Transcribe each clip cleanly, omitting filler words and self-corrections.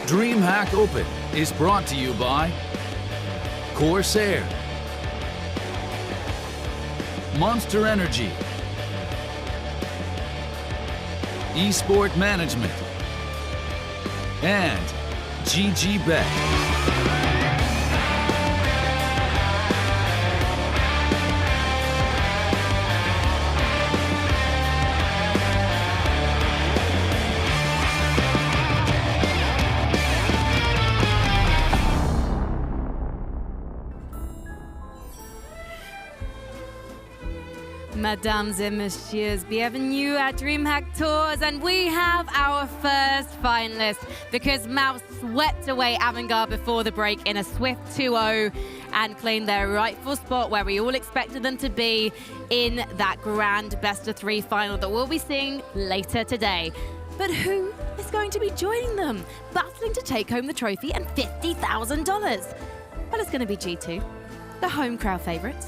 DreamHack Open is brought to you by Corsair, Monster Energy, Esport Management, and GGBet. Mesdames et messieurs, bienvenue at DreamHack Tours, and we have our first finalist because Mouse swept away Avantgarde before the break in a swift 2-0 and claimed their rightful spot where we all expected them to be in that grand best-of-3 final that we'll be seeing later today. But who is going to be joining them, battling to take home the trophy and $50,000? Well, it's going to be G2, the home crowd favorites,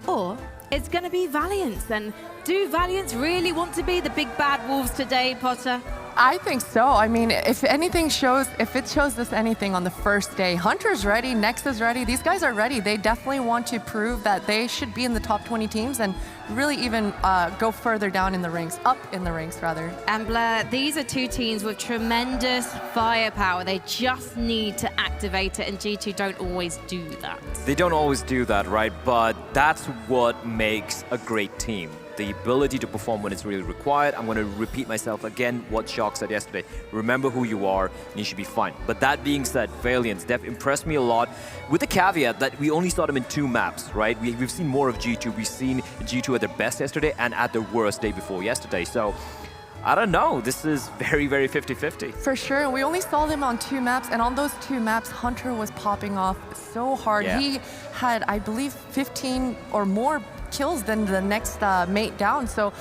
or it's going to be Valiance. And do Valiance really want to be the big bad wolves today, Potter? I think so. I mean, if it shows us anything on the first day, Hunter's ready, Next is ready. These guys are ready. They definitely want to prove that they should be in the top 20 teams and really even go further down in the ranks, up in the ranks rather. And Blair, these are two teams with tremendous firepower. They just need to activate it, and G2 don't always do that. They don't always do that, right? But that's what makes a great team. The ability to perform when it's really required. I'm going to repeat myself again, what Shock said yesterday. Remember who you are, and you should be fine. But that being said, Valiance, they've impressed me a lot, with the caveat that we only saw them in 2 maps, right? We've seen more of G2. We've seen G2 at their best yesterday and at their worst day before yesterday. So, I don't know. This is very, very 50-50. For sure. We only saw them on 2 maps, and on those 2 maps, Hunter was popping off so hard. Yeah. He had, I believe, 15 or more kills than the next mate down. So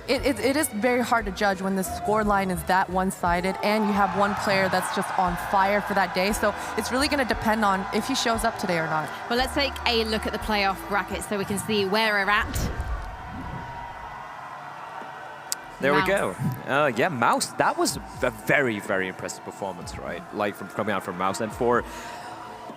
it is very hard to judge when the score line is that one-sided and you have one player that's just on fire for that day. So it's really going to depend on if he shows up today or not. Well, let's take a look at the playoff bracket so we can see where we're at. There Mouse. we go. Yeah, Mouse, that was a very, very impressive performance, right? Like from coming out from Mouse. And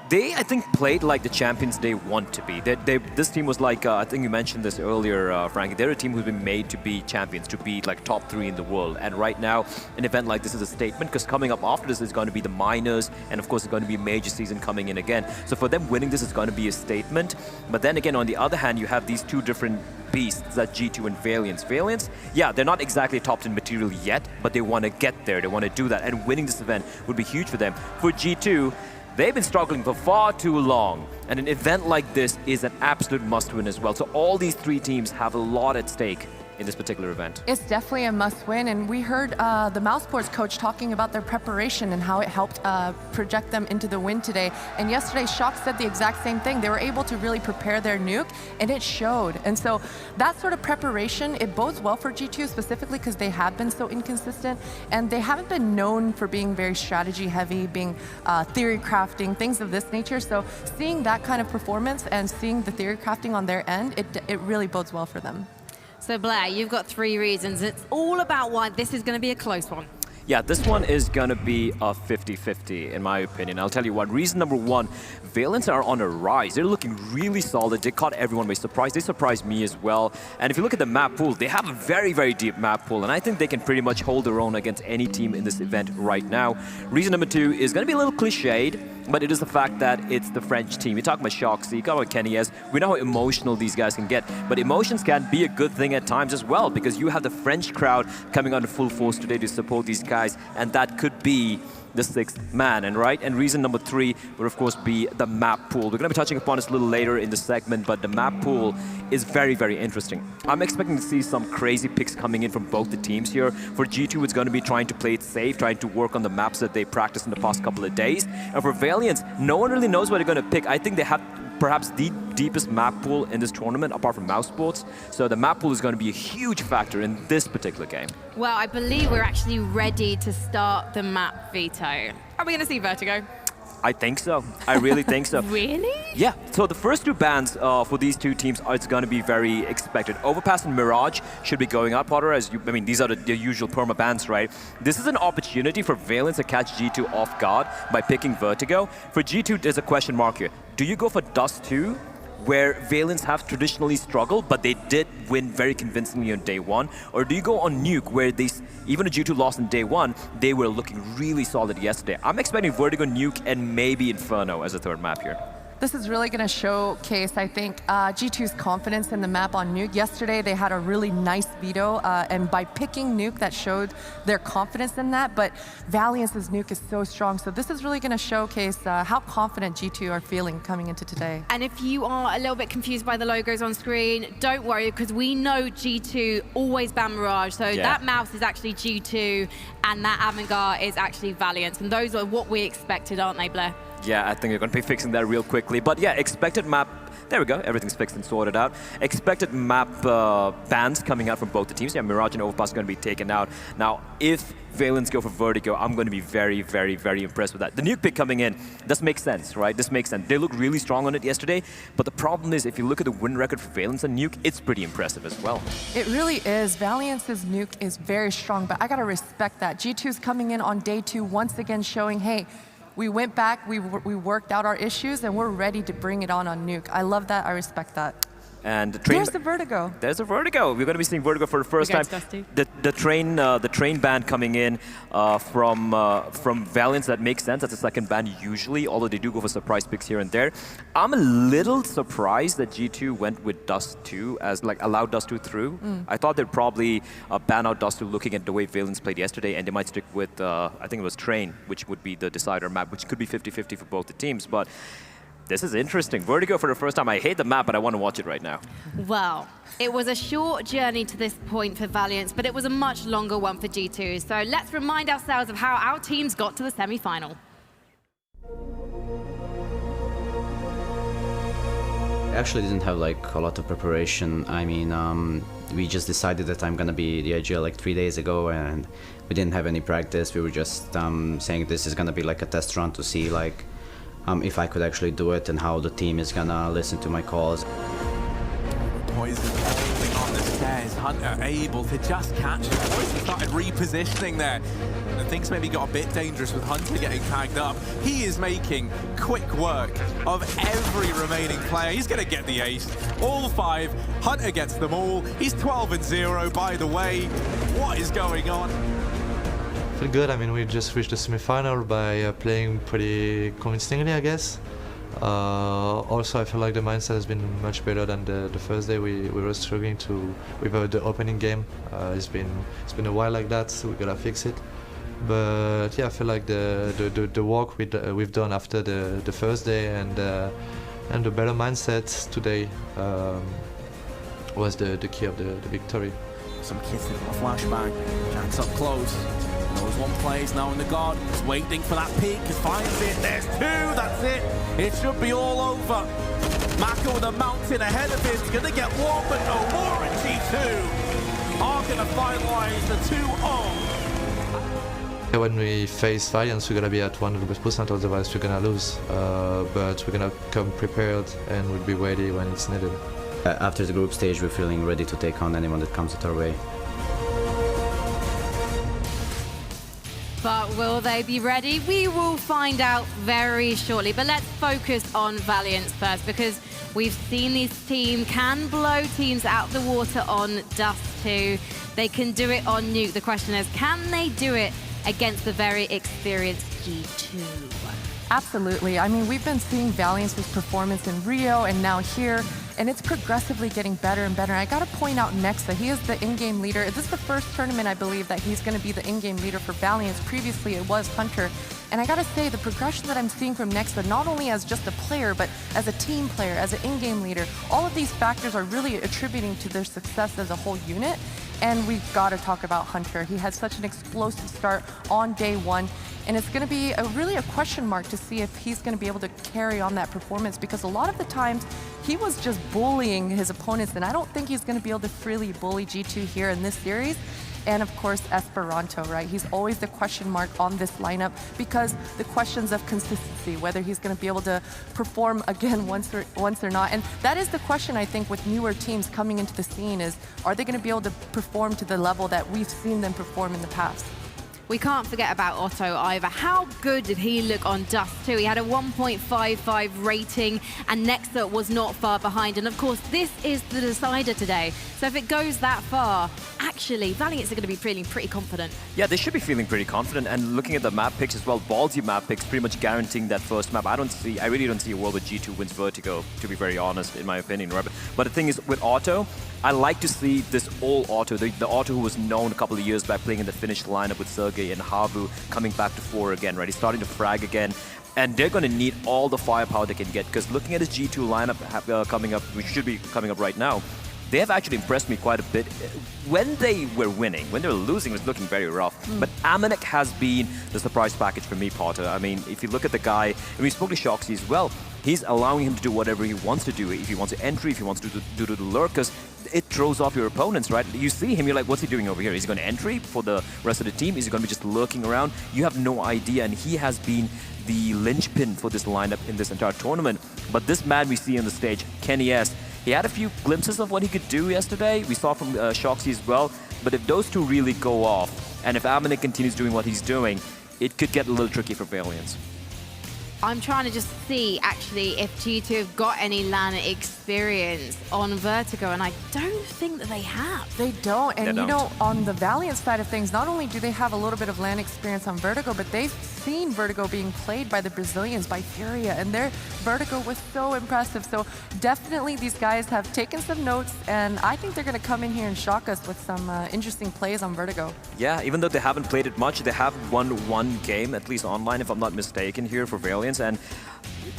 they, I think, played like the champions they want to be. This team was like, I think you mentioned this earlier, Frankie, they're a team who's been made to be champions, to be like top 3 in the world. And right now, an event like this is a statement, because coming up after this is going to be the minors, and of course, it's going to be a major season coming in again. So for them, winning this is going to be a statement. But then again, on the other hand, you have these 2 different beasts, that G2 and Valiance. Valiance, yeah, they're not exactly top 10 material yet, but they want to get there. They want to do that. And winning this event would be huge for them. For G2, they've been struggling for far too long, and an event like this is an absolute must-win as well. So all these 3 teams have a lot at stake in this particular event. It's definitely a must-win, and we heard the Mousesports coach talking about their preparation and how it helped project them into the win today. And yesterday, Shock said the exact same thing. They were able to really prepare their nuke, and it showed. And so that sort of preparation, it bodes well for G2 specifically because they have been so inconsistent, and they haven't been known for being very strategy-heavy, being theory crafting, things of this nature. So seeing that kind of performance and seeing the theory crafting on their end, it really bodes well for them. So Blair, you've got 3 reasons. It's all about why this is going to be a close one. Yeah, this one is going to be a 50-50, in my opinion. I'll tell you what. Reason number 1, Valiance are on a rise. They're looking really solid. They caught everyone by surprise. They surprised me as well. And if you look at the map pool, they have a very, very deep map pool. And I think they can pretty much hold their own against any team in this event right now. Reason number 2 is going to be a little cliched, but it is the fact that it's the French team. You talk about Shoxy, you talk about Kenny S. We know how emotional these guys can get, but emotions can be a good thing at times as well, because you have the French crowd coming on full force today to support these guys, and that could be the 6th man, and reason number 3 would of course be the map pool. We're going to be touching upon this a little later in the segment, but the map pool is very, very interesting. I'm expecting to see some crazy picks coming in from both the teams here. For G2, it's going to be trying to play it safe, trying to work on the maps that they practiced in the past couple of days. And for Valiance, no one really knows what they're going to pick. I think they have perhaps the deepest map pool in this tournament, apart from Mousesports. So the map pool is going to be a huge factor in this particular game. Well, I believe we're actually ready to start the map veto. Are we going to see Vertigo? I think so. I really think so. Really? Yeah, so the first two bans for these two teams, it's going to be very expected. Overpass and Mirage should be going out, Potter, these are the usual perma bans, right? This is an opportunity for Valiance to catch G2 off guard by picking Vertigo. For G2, there's a question mark here. Do you go for Dust 2, where Valiance have traditionally struggled, but they did win very convincingly on day one? Or do you go on Nuke, where even if G2 lost on day one, they were looking really solid yesterday? I'm expecting Vertigo, Nuke, and maybe Inferno as a third map here. This is really going to showcase, I think, G2's confidence in the map on Nuke. Yesterday, they had a really nice veto, and by picking Nuke, that showed their confidence in that. But Valiance's Nuke is so strong, so this is really going to showcase how confident G2 are feeling coming into today. And if you are a little bit confused by the logos on screen, don't worry, because we know G2 always ban Mirage. So that mouse is actually G2, and that Avantgarde is actually Valiance. And those are what we expected, aren't they, Blair? Yeah, I think they're going to be fixing that real quickly. But yeah, expected map, there we go, everything's fixed and sorted out. Expected map bans coming out from both the teams. Yeah, Mirage and Overpass are going to be taken out. Now, if Valiance go for Vertigo, I'm going to be very, very, very impressed with that. The Nuke pick coming in, this makes sense, right? This makes sense. They looked really strong on it yesterday, but the problem is, if you look at the win record for Valiance and Nuke, it's pretty impressive as well. It really is. Valiance's Nuke is very strong, but I got to respect that. G2's coming in on day 2, once again showing, hey, we went back, we worked out our issues, and we're ready to bring it on Nuke. I love that, I respect that. And the train, there's the Vertigo. There's a Vertigo. We're going to be seeing Vertigo for the first time. The train ban coming in from Valiance, that makes sense. That's a second ban usually, although they do go for surprise picks here and there. I'm a little surprised that G2 went with Dust 2 as allowed Dust 2 through. I thought they'd probably ban out Dust 2 looking at the way Valiance played yesterday, and they might stick with I think it was Train, which would be the decider map, which could be 50-50 for both the teams. But this is interesting. Vertigo for the first time. I hate the map, but I want to watch it right now. Well, it was a short journey to this point for Valiance, but it was a much longer one for G2. So let's remind ourselves of how our teams got to the semi-final. I actually didn't have a lot of preparation. I mean, we just decided that I'm gonna be the IGL 3 days ago, and we didn't have any practice. We were just saying this is gonna be a test run to see if I could actually do it and how the team is gonna listen to my calls. Poison holding on the stairs. Hunter able to just catch it. Poison started repositioning there. And things maybe got a bit dangerous with Hunter getting tagged up. He is making quick work of every remaining player. He's going to get the ace. All 5. Hunter gets them all. He's 12-0, by the way. What is going on? Feel good. I mean, we just reached the semi-final by playing pretty convincingly, I guess. Also, I feel like the mindset has been much better than the first day. We were struggling with the opening game. It's been a while like that, so we gotta fix it. But yeah, I feel like the work we've done after the first day and the better mindset today was the key of the victory. Some kissing from a flashbang. Jack's up close. Knows one plays now in the garden. He's waiting for that peek. He finds it. There's 2. That's it. It should be all over. Mako with a mountain ahead of him. He's going to get one, but no more. And G2 are going to finalize the 2-0. When we face Valiance, we're gonna be at 100%, otherwise we're gonna lose. But we're gonna come prepared and we'll be ready when it's needed. After the group stage, we're feeling ready to take on anyone that comes at our way. But will they be ready? We will find out very shortly. But let's focus on Valiance first, because we've seen this team can blow teams out of the water on Dust 2. They can do it on Nuke. The question is, can they do it against the very experienced G2? Absolutely. I mean, we've been seeing Valiance's performance in Rio and now here, and it's progressively getting better and better. I got to point out Nexa. He is the in-game leader. This is the first tournament, I believe, that he's going to be the in-game leader for Valiance. Previously, it was Hunter. And I got to say, the progression that I'm seeing from Nexa, not only as just a player, but as a team player, as an in-game leader, all of these factors are really attributing to their success as a whole unit. And we've got to talk about Hunter. He had such an explosive start on day 1. And it's going to be really a question mark to see if he's going to be able to carry on that performance, because a lot of the times he was just bullying his opponents, and I don't think he's going to be able to freely bully G2 here in this series. and of course Esperanto, right? He's always the question mark on this lineup because the questions of consistency, whether he's going to be able to perform again once or not. And that is the question, I think, with newer teams coming into the scene is, are they going to be able to perform to the level that we've seen them perform in the past? We can't forget about Otto either. How good did he look on Dust 2? He had a 1.55 rating, and Nexa was not far behind. And of course, this is the decider today. So if it goes that far, actually, Valiance are going to be feeling pretty confident. Yeah, they should be feeling pretty confident. And looking at the map picks as well, ballsy map picks, pretty much guaranteeing that first map. I really don't see a world where G2 wins Vertigo, to be very honest, in my opinion. Right? But the thing is, with Otto, I like to see this old Otto, the Otto who was known a couple of years back playing in the Finnish lineup with Sergey and Havu, coming back to 4 again, right? He's starting to frag again. And they're going to need all the firepower they can get, because looking at his G2 lineup coming up, which should be coming up right now, they have actually impressed me quite a bit. When they were winning, when they were losing, it was looking very rough. But Amanek has been the surprise package for me, Potter. I mean, if you look at the guy, and we spoke to Shoxy as well, he's allowing him to do whatever he wants to do. If he wants to entry, if he wants to do the lurkers, it throws off your opponents, right? You see him, you're like, what's he doing over here? Is he going to entry for the rest of the team? Is he going to be just lurking around? You have no idea, and he has been the linchpin for this lineup in this entire tournament. But this man we see on the stage, Kenny S, he had a few glimpses of what he could do yesterday. We saw from Shoxy as well. But if those two really go off, and if Amanek continues doing what he's doing, it could get a little tricky for Valiance. I'm trying to just see, actually, if G2 have got any LAN experience on Vertigo, and I don't think that they have. They don't, and you know, on the Valiant side of things, not only do they have a little bit of LAN experience on Vertigo, but they've seen Vertigo being played by the Brazilians, by Furia, and their Vertigo was so impressive. So definitely these guys have taken some notes, and I think they're going to come in here and shock us with some interesting plays on Vertigo. Yeah, even though they haven't played it much, they have won one game, at least online, if I'm not mistaken, here for Valiance. And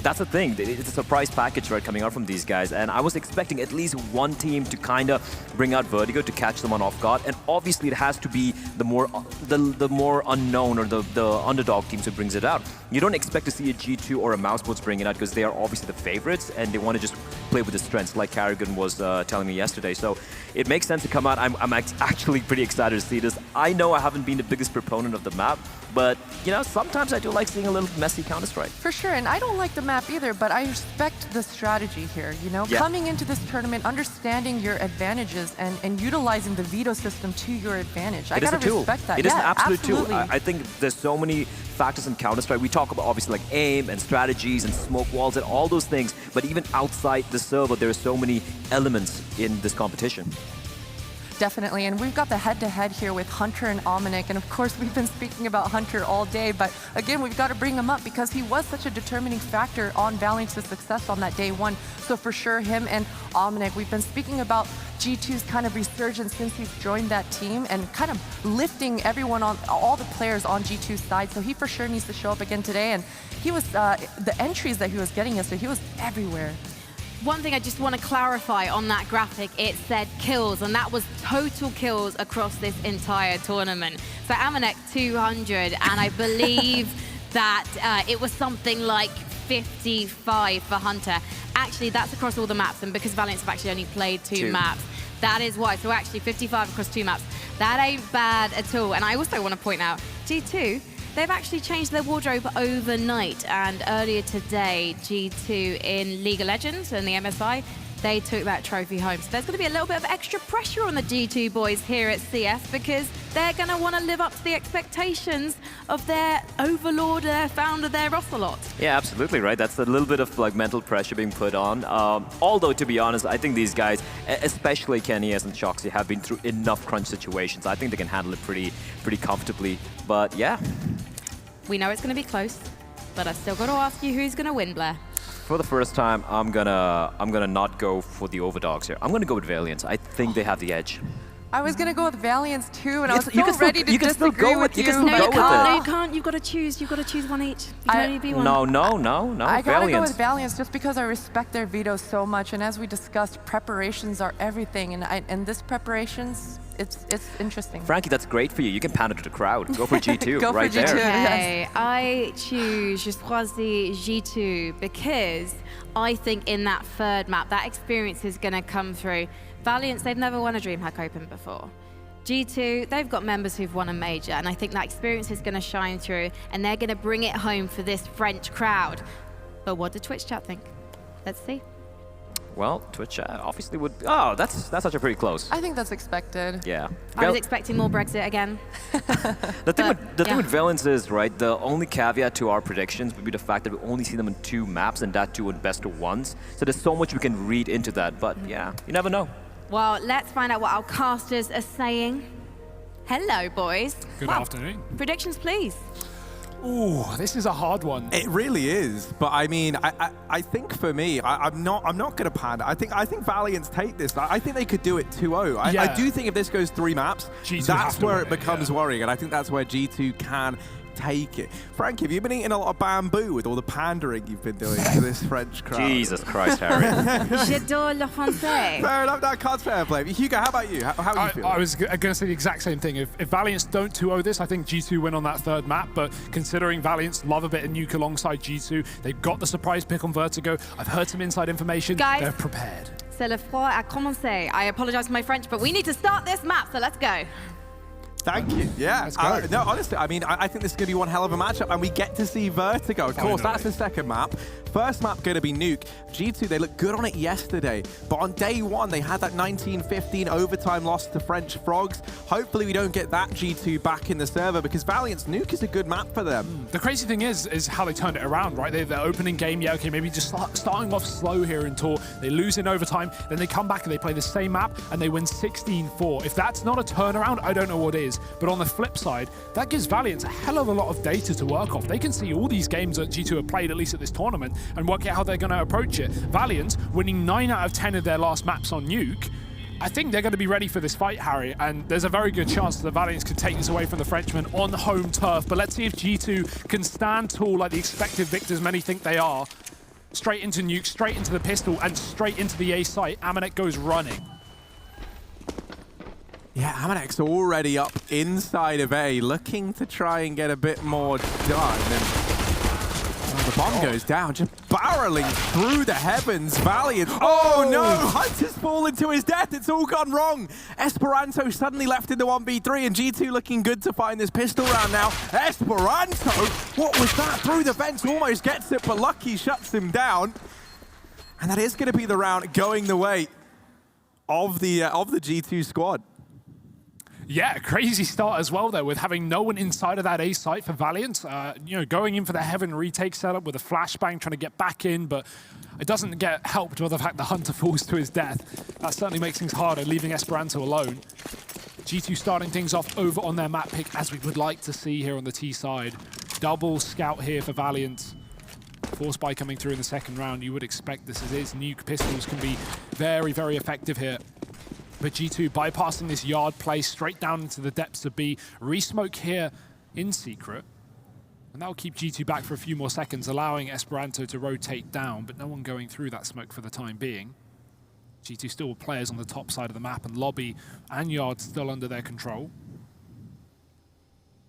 that's the thing, it's a surprise package, right, coming out from these guys. And I was expecting at least one team to kind of bring out Vertigo to catch them on off guard. And obviously it has to be the more unknown or the underdog teams who brings it out. You don't expect to see a G2 or a Mousesports bring it out because they are obviously the favorites and they want to just play with the strengths, like Carrigan was telling me yesterday. So it makes sense to come out. I'm actually pretty excited to see this. I know I haven't been the biggest proponent of the map, but, you know, sometimes I do like seeing a little messy Counter-Strike. For sure, and I don't like the map either, but I respect the strategy here, you know? Yeah. Coming into this tournament, understanding your advantages and utilizing the veto system to your advantage. I gotta respect that. It is an absolute tool. I think there's so many factors in Counter-Strike. We talk about obviously like aim and strategies and smoke walls and all those things, but even outside the server, there are so many elements in this competition. Definitely, and we've got the head-to-head here with Hunter and Amanek, and of course we've been speaking about Hunter all day, but again, we've got to bring him up because he was such a determining factor on Valiance's success on that day one. So for sure, him and Amanek, we've been speaking about G2's kind of resurgence since he's joined that team and kind of lifting everyone on, all the players on G2's side, so he for sure needs to show up again today, and he was, the entries that he was getting yesterday, he was everywhere. One thing I just want to clarify on that graphic, it said kills, and that was total kills across this entire tournament. So Amanek 200, and I believe that it was something like 55 for Hunter. Actually, that's across all the maps, and because Valiance have actually only played two maps, that is why. So actually 55 across 2 maps. That ain't bad at all. And I also want to point out, G2, they've actually changed their wardrobe overnight, and earlier today, G2 in League of Legends and the MSI, they took that trophy home. So there's going to be a little bit of extra pressure on the G2 boys here at CS because they're going to want to live up to the expectations of their overlord, their founder, their Ocelot. Yeah, absolutely, right? That's a little bit of like mental pressure being put on. Although, to be honest, I think these guys, especially Kenny S and Shoxy, have been through enough crunch situations. I think they can handle it pretty comfortably. But yeah. We know it's going to be close, but I still got to ask you who's going to win, Blair. For the first time, I'm gonna not go for the overdogs here. I'm gonna go with Valiance. I think they have the edge. I was gonna go with Valiance too, and I was so ready to disagree with you. No, you can't. You've got to choose. You've got to choose one each. You can only be one. No. I gotta go with Valiance just because I respect their veto so much, and as we discussed, preparations are everything, and this preparations, it's interesting. Frankie, that's great for you. You can pander to the crowd. Go for G2 go right for G2, there. Okay, I choose Je choisis G2 because I think in that third map, that experience is going to come through. Valiance, they've never won a DreamHack Open before. G2, they've got members who've won a major, and I think that experience is going to shine through, and they're going to bring it home for this French crowd. But what did Twitch chat think? Let's see. Well, Twitch obviously would... Oh, that's actually pretty close. I think that's expected. Yeah. I was expecting more Brexit again. The thing with Valiance is, right, the only caveat to our predictions would be the fact that we only see them in 2 maps, and that 2 in best of ones. So there's so much we can read into that, but yeah, you never know. Well, let's find out what our casters are saying. Hello, boys. Good afternoon. Predictions, please. Ooh, this is a hard one. It really is, but I mean, I think for me, I'm not going to pander. I think Valiance take this. I think they could do it 2-0. I do think if this goes 3 maps, G2 that's where it becomes worrying, and I think that's where G2 can take it. Frank, have you been eating a lot of bamboo with all the pandering you've been doing to this French crowd? Jesus Christ, Harry. J'adore le français. Fair enough, that can't fair play. Hugo, how about you? How are you feeling? I was going to say the exact same thing. If Valiance don't 2-0 this, I think G2 win on that 3rd map, but considering Valiance love a bit of Nuke alongside G2, they've got the surprise pick on Vertigo. I've heard some inside information. Guys, they're prepared. C'est le froid à commencer. I apologize for my French, but we need to start this map, so let's go. Thank you. Yeah. Let's go. No, honestly, I mean, I think this is going to be one hell of a matchup, and we get to see Vertigo. Of course, that's the 2nd map. First map going to be Nuke. G2, they looked good on it yesterday, but on day 1, they had that 19-15 overtime loss to French Frogs. Hopefully, we don't get that G2 back in the server, because Valiance Nuke is a good map for them. The crazy thing is how they turned it around, right? Their opening game, yeah, okay, maybe just starting off slow here in Tour. They lose in overtime, then they come back and they play the same map, and they win 16-4. If that's not a turnaround, I don't know what is. But on the flip side, that gives Valiance a hell of a lot of data to work off. They can see all these games that G2 have played, at least at this tournament, and work out how they're going to approach it. Valiance winning 9 out of 10 of their last maps on Nuke. I think they're going to be ready for this fight, Harry, and there's a very good chance that the Valiance could take this away from the Frenchmen on home turf. But let's see if G2 can stand tall like the expected victors many think they are. Straight into Nuke, straight into the pistol, and straight into the A site. Amanek goes running. Yeah, Amanek's already up inside of A, looking to try and get a bit more done. And the bomb goes down, just barreling through the heavens. Valiant. Oh no! Hunter's fallen to his death. It's all gone wrong. Esperanto suddenly left in the 1v3, and G2 looking good to find this pistol round now. Esperanto? What was that? Through the fence, almost gets it, but Lucky shuts him down. And that is going to be the round going the way of the G2 squad. Yeah, crazy start as well there with having no one inside of that A site for Valiant. You know, going in for the Heaven retake setup with a flashbang, trying to get back in, but it doesn't get helped by the fact the Hunter falls to his death. That certainly makes things harder, leaving Esperanto alone. G2 starting things off over on their map pick, as we would like to see here on the T side. Double scout here for Valiant. Force buy coming through in the 2nd round. You would expect this as is. Nuke pistols can be very, very effective here. But G2 bypassing this yard play straight down into the depths of B. Resmoke here in secret. And that will keep G2 back for a few more seconds, allowing Esperanto to rotate down, but no one going through that smoke for the time being. G2 still with players on the top side of the map, and lobby and yard still under their control.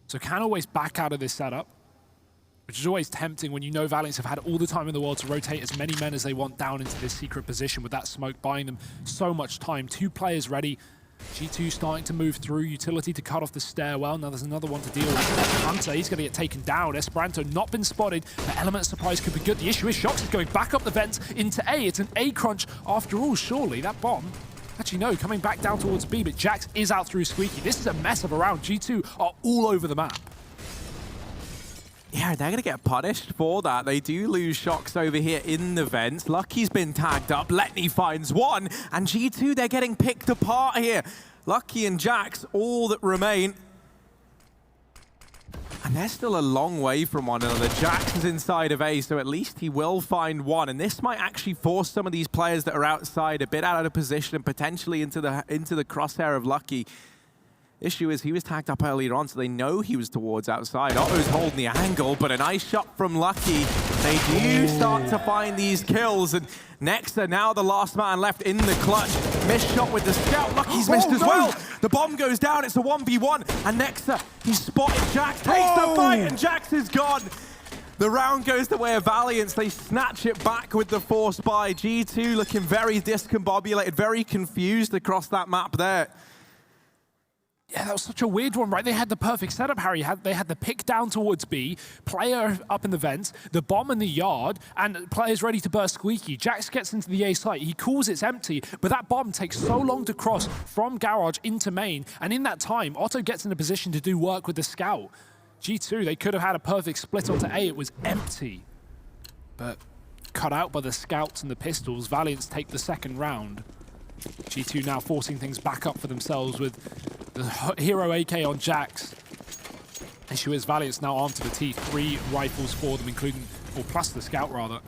So can always back out of this setup, which is always tempting when you know Valiance have had all the time in the world to rotate as many men as they want down into this secret position with that smoke buying them so much time. 2 players ready. G2 starting to move through. Utility to cut off the stairwell. Now there's another one to deal with. Hunter, he's going to get taken down. Esperanto not been spotted. The element of surprise could be good. The issue is Shox is going back up the vents into A. It's an A crunch after all, surely. That bomb. Actually, no, coming back down towards B, but Jax is out through Squeaky. This is a mess of a round. G2 are all over the map. Yeah, they're going to get punished for that. They do lose Shox over here in the vents. Lucky's been tagged up. Letney finds one. And G2, they're getting picked apart here. Lucky and Jax, all that remain. And they're still a long way from one another. Jax is inside of A, so at least he will find one. And this might actually force some of these players that are outside a bit out of position and potentially into the crosshair of Lucky. Issue is he was tagged up earlier on, so they know he was towards outside. Otto's holding the angle, but a nice shot from Lucky. They do start to find these kills, and Nexa now the last man left in the clutch. Missed shot with the scout. Lucky's missed as well. The bomb goes down. It's a 1v1, and Nexa, he spotted Jax, takes the fight, and Jax is gone. The round goes the way of Valiance. They snatch it back with the force buy. G2 looking very discombobulated, very confused across that map there. Yeah, that was such a weird one, right? They had the perfect setup, Harry. They had the pick down towards B, player up in the vents, the bomb in the yard, and players ready to burst Squeaky. Jax gets into the A site. He calls it's empty, but that bomb takes so long to cross from Garage into main, and in that time, Otto gets in a position to do work with the scout. G2, they could have had a perfect split onto A. It was empty, but cut out by the scouts and the pistols. Valiance take the second round. G2 now forcing things back up for themselves with the hero AK on Jax. Issue is Valiance now armed to the teeth. 3 rifles for them, including, or plus the scout rather.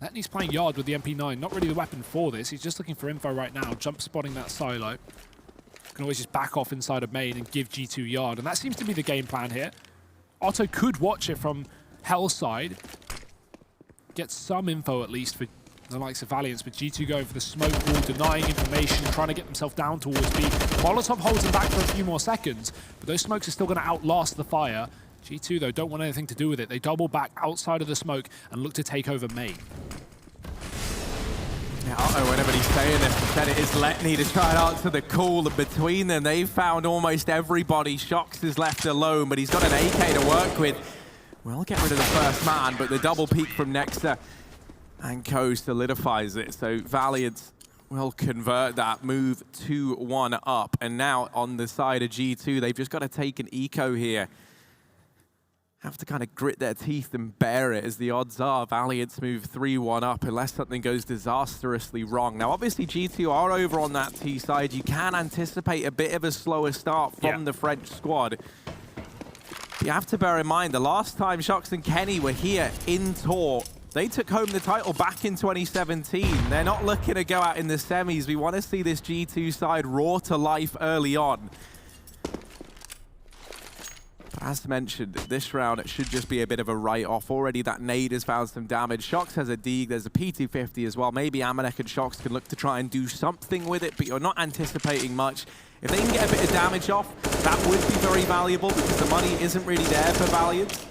Letney's playing yard with the MP9. Not really the weapon for this. He's just looking for info right now. Jump spotting that silo. Can always just back off inside of main and give G2 yard. And that seems to be the game plan here. Otto could watch it from Hell's side. Get some info at least for the likes of Valiance, but G2 going for the smoke wall, denying information, trying to get themselves down towards B. Molotov holds them back for a few more seconds, but those smokes are still going to outlast the fire. G2, though, don't want anything to do with it. They double back outside of the smoke and look to take over main. Yeah, whenever he's saying this, instead it is Letney to try and answer the call, and between them, they've found almost everybody. Shox is left alone, but he's got an AK to work with. We'll get rid of the first man, but the double peek from Nexa and Co solidifies it. So Valiance will convert that, move 2-1 up. And now on the side of G2, they've just got to take an eco here. Have to kind of grit their teeth and bear it, as the odds are Valiance move 3-1 up unless something goes disastrously wrong. Now obviously G2 are over on that T side. You can anticipate a bit of a slower start from the French squad. You have to bear in mind, the last time Shox and Kenny were here in Tour, they took home the title back in 2017. They're not looking to go out in the semis. We want to see this G2 side raw to life early on. But as mentioned, this round it should just be a bit of a write-off. Already that nade has found some damage. Shox has a Deeg, there's a P250 as well. Maybe Amanek and Shox can look to try and do something with it, but you're not anticipating much. If they can get a bit of damage off, that would be very valuable because the money isn't really there for Valiant.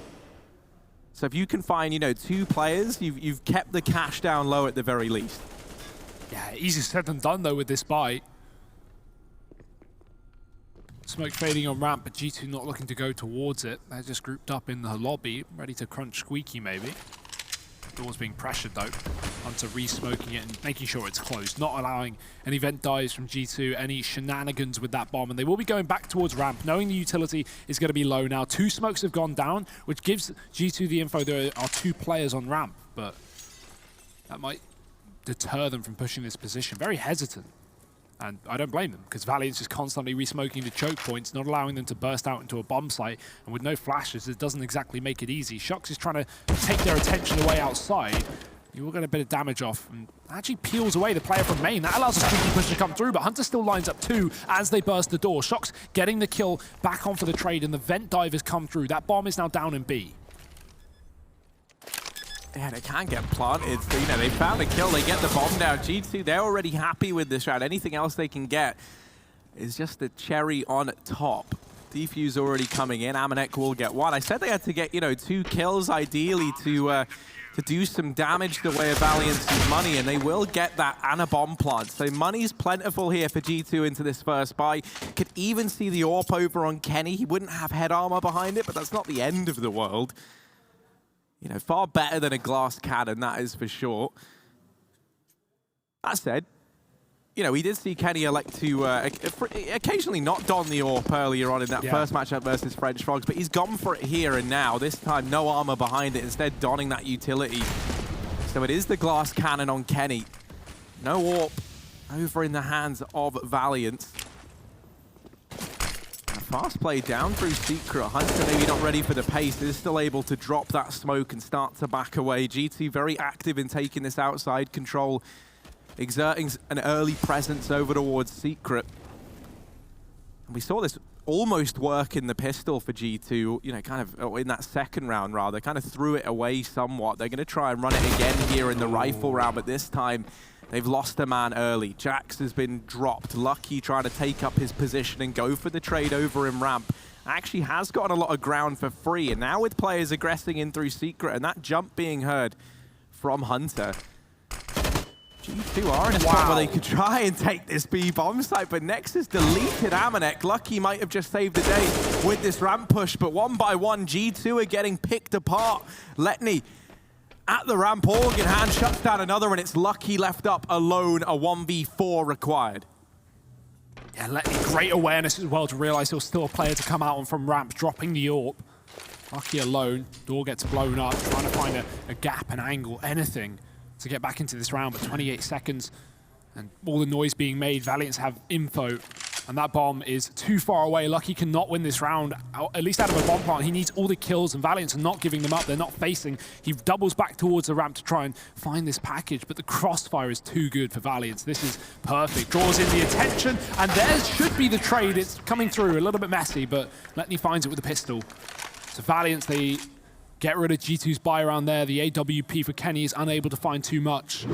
So if you can find, 2 players, you've kept the cash down low at the very least. Yeah, easier said than done though with this buy. Smoke fading on ramp, but G2 not looking to go towards it. They're just grouped up in the lobby, ready to crunch Squeaky maybe. Door's being pressured though. Hunter re-smoking it and making sure it's closed, not allowing any vent dives from G2, any shenanigans with that bomb, and they will be going back towards ramp, knowing the utility is going to be low now. 2 smokes have gone down, which gives G2 the info there are 2 players on ramp, but that might deter them from pushing this position. Very hesitant, and I don't blame them, because Valiant's just constantly re-smoking the choke points, not allowing them to burst out into a bomb site, and with no flashes, it doesn't exactly make it easy. Shox is trying to take their attention away outside. You will get a bit of damage off, and actually peels away the player from main. That allows a Squeaky push to come through, but Hunter still lines up 2 as they burst the door. Shox getting the kill back on for the trade, and the vent dive has come through. That bomb is now down in B. Yeah, they can't get planted. So, they found a kill, they get the bomb down. G2, they're already happy with this round. Anything else they can get is just the cherry on top. Defuse already coming in. Amanek will get 1. I said they had to get, 2 kills ideally to do some damage the way of Valiance's money, and they will get that and a bomb plant. So money's plentiful here for G2 into this first buy. Could even see the AWP over on Kenny. He wouldn't have head armor behind it, but that's not the end of the world. Far better than a glass cannon, that is for sure. That said, we did see Kenny elect to occasionally not don the AWP earlier on in that first matchup versus French Frogs, but he's gone for it here and now. This time, no armor behind it, instead donning that utility. So it is the glass cannon on Kenny. No AWP over in the hands of Valiant. Fast play down through Secret. Hunter maybe not ready for the pace. Is still able to drop that smoke and start to back away. G2 very active in taking this outside control, exerting an early presence over towards Secret. And we saw this almost work in the pistol for G2, kind of in that second round rather. Kind of threw it away somewhat. They're going to try and run it again here in the rifle round, but this time they've lost a man early. Jax has been dropped. Lucky trying to take up his position and go for the trade over in ramp. Actually has gotten a lot of ground for free. And now with players aggressing in through Secret and that jump being heard from Hunter, G2 are in a spot where they could try and take this B bomb site, but Nexus deleted Amanek. Lucky might have just saved the day with this ramp push, but one by one, G2 are getting picked apart. Letney at the ramp, org in hand, shuts down another, and it's Lucky left up alone, a 1v4 required. Yeah, Letney, great awareness as well to realize there's still a player to come out on from ramp, dropping the AWP. Lucky alone, door gets blown up, trying to find a gap, an angle, anything to get back into this round, but 28 seconds and all the noise being made. Valiance have info, and that bomb is too far away. Lucky cannot win this round, at least out of a bomb plant. He needs all the kills, and Valiance are not giving them up. They're not facing. He doubles back towards the ramp to try and find this package, but the crossfire is too good for Valiance. This is perfect. Draws in the attention, and there should be the trade. It's coming through, a little bit messy, but Letney finds it with a pistol. So Valiance, they get rid of G2's buy around there. The AWP for Kenny is unable to find too much.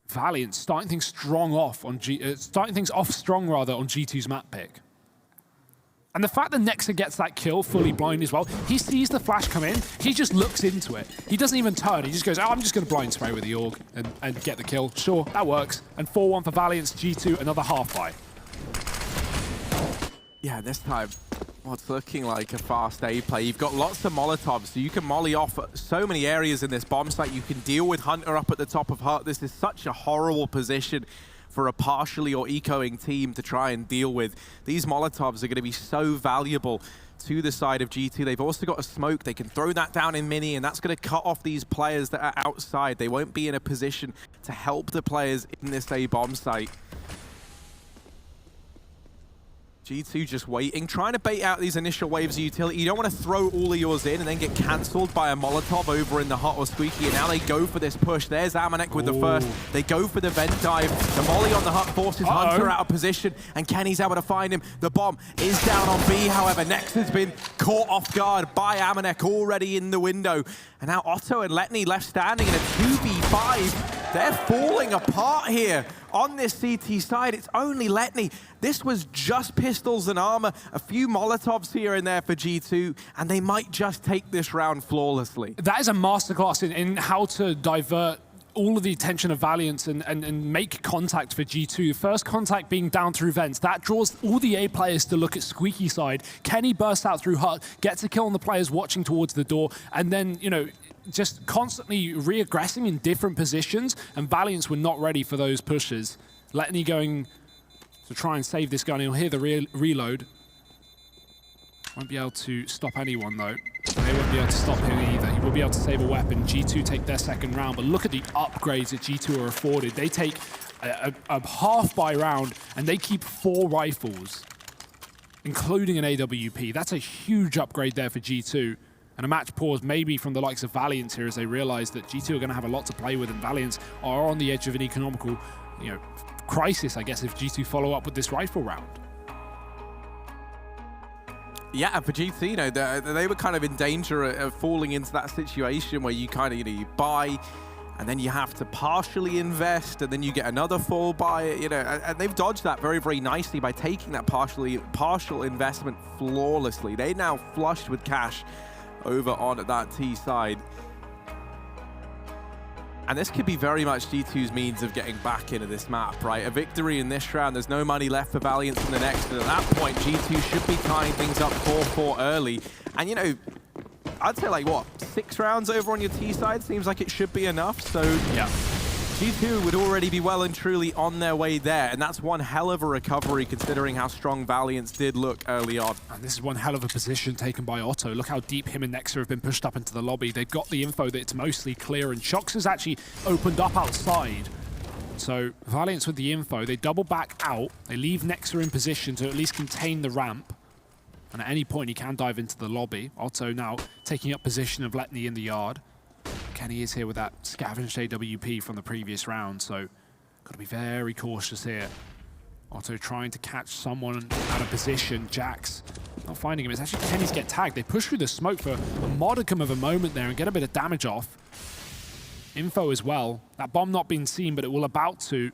Valiant starting things strong off on starting things off strong rather on G2's map pick. And the fact that Nexa gets that kill fully blind as well, he sees the flash come in, he just looks into it. He doesn't even turn, he just goes, oh, I'm just going to blind spray with the AUG and get the kill. Sure, that works. And 4-1 for Valiance, G2, another half buy. Yeah, this time, what's looking like a fast A play. You've got lots of Molotovs, so you can molly off so many areas in this bomb site. You can deal with Hunter up at the top of Hut. This is such a horrible position for a partially or ecoing team to try and deal with. These Molotovs are going to be so valuable to the side of G2. They've also got a smoke. They can throw that down in mini, and that's going to cut off these players that are outside. They won't be in a position to help the players in this A bomb site. G2 just waiting, trying to bait out these initial waves of utility. You don't want to throw all of yours in and then get cancelled by a Molotov over in the Hut or Squeaky, and now they go for this push. There's Amanek with the first. They go for the vent dive. The molly on the Hut forces Hunter out of position, and Kenny's able to find him. The bomb is down on B, however. Next has been caught off guard by Amanek already in the window. And now Otto and Letney left standing in a 2v5. They're falling apart here on this CT side. It's only Letney. This was just pistols and armor, a few Molotovs here and there for G2, and they might just take this round flawlessly. That is a masterclass in how to divert all of the attention of Valiance and make contact for G2. The first contact being down through vents. That draws all the A players to look at Squeaky side. Kenny bursts out through Hut, gets a kill on the players watching towards the door, and then, you know, just constantly re-aggressing in different positions, and Valiance were not ready for those pushes. Letney going to try and save this gun. He'll hear the reload. Won't be able to stop anyone, though. They won't be able to stop him either. He will be able to save a weapon. G2 take their second round, but look at the upgrades that G2 are afforded. They take a half by round, and they keep 4 rifles, including an AWP. That's a huge upgrade there for G2. And a match pause maybe from the likes of Valiance here as they realize that G2 are going to have a lot to play with, and Valiance are on the edge of an economical, you know, crisis, I guess, if G2 follow up with this rifle round. Yeah, for G2, you know, they were kind of in danger of falling into that situation where you kind of, you know, you buy and then you have to partially invest and then you get another fall buy, you know, and they've dodged that very, very nicely by taking that partial investment flawlessly. They now flushed with cash over on that T side. And this could be very much G2's means of getting back into this map, right? A victory in this round, there's no money left for Valiance in the next, and at that point, G2 should be tying things up 4-4 early. And, you know, I'd say, like, what, 6 rounds over on your T side seems like it should be enough, so yeah. G2 would already be well and truly on their way there, and that's one hell of a recovery considering how strong Valiance did look early on. And this is one hell of a position taken by Otto. Look how deep him and Nexa have been pushed up into the lobby. They've got the info that it's mostly clear, and Shox has actually opened up outside. So Valiance with the info, they double back out. They leave Nexa in position to at least contain the ramp. And at any point, he can dive into the lobby. Otto now taking up position of Letney in the yard. Kenny is here with that scavenged AWP from the previous round, so got to be very cautious here. Otto trying to catch someone out of position. Jax not finding him. It's actually Kenny's get tagged. They push through the smoke for a modicum of a moment there and get a bit of damage off. Info as well. That bomb not being seen, but it will about to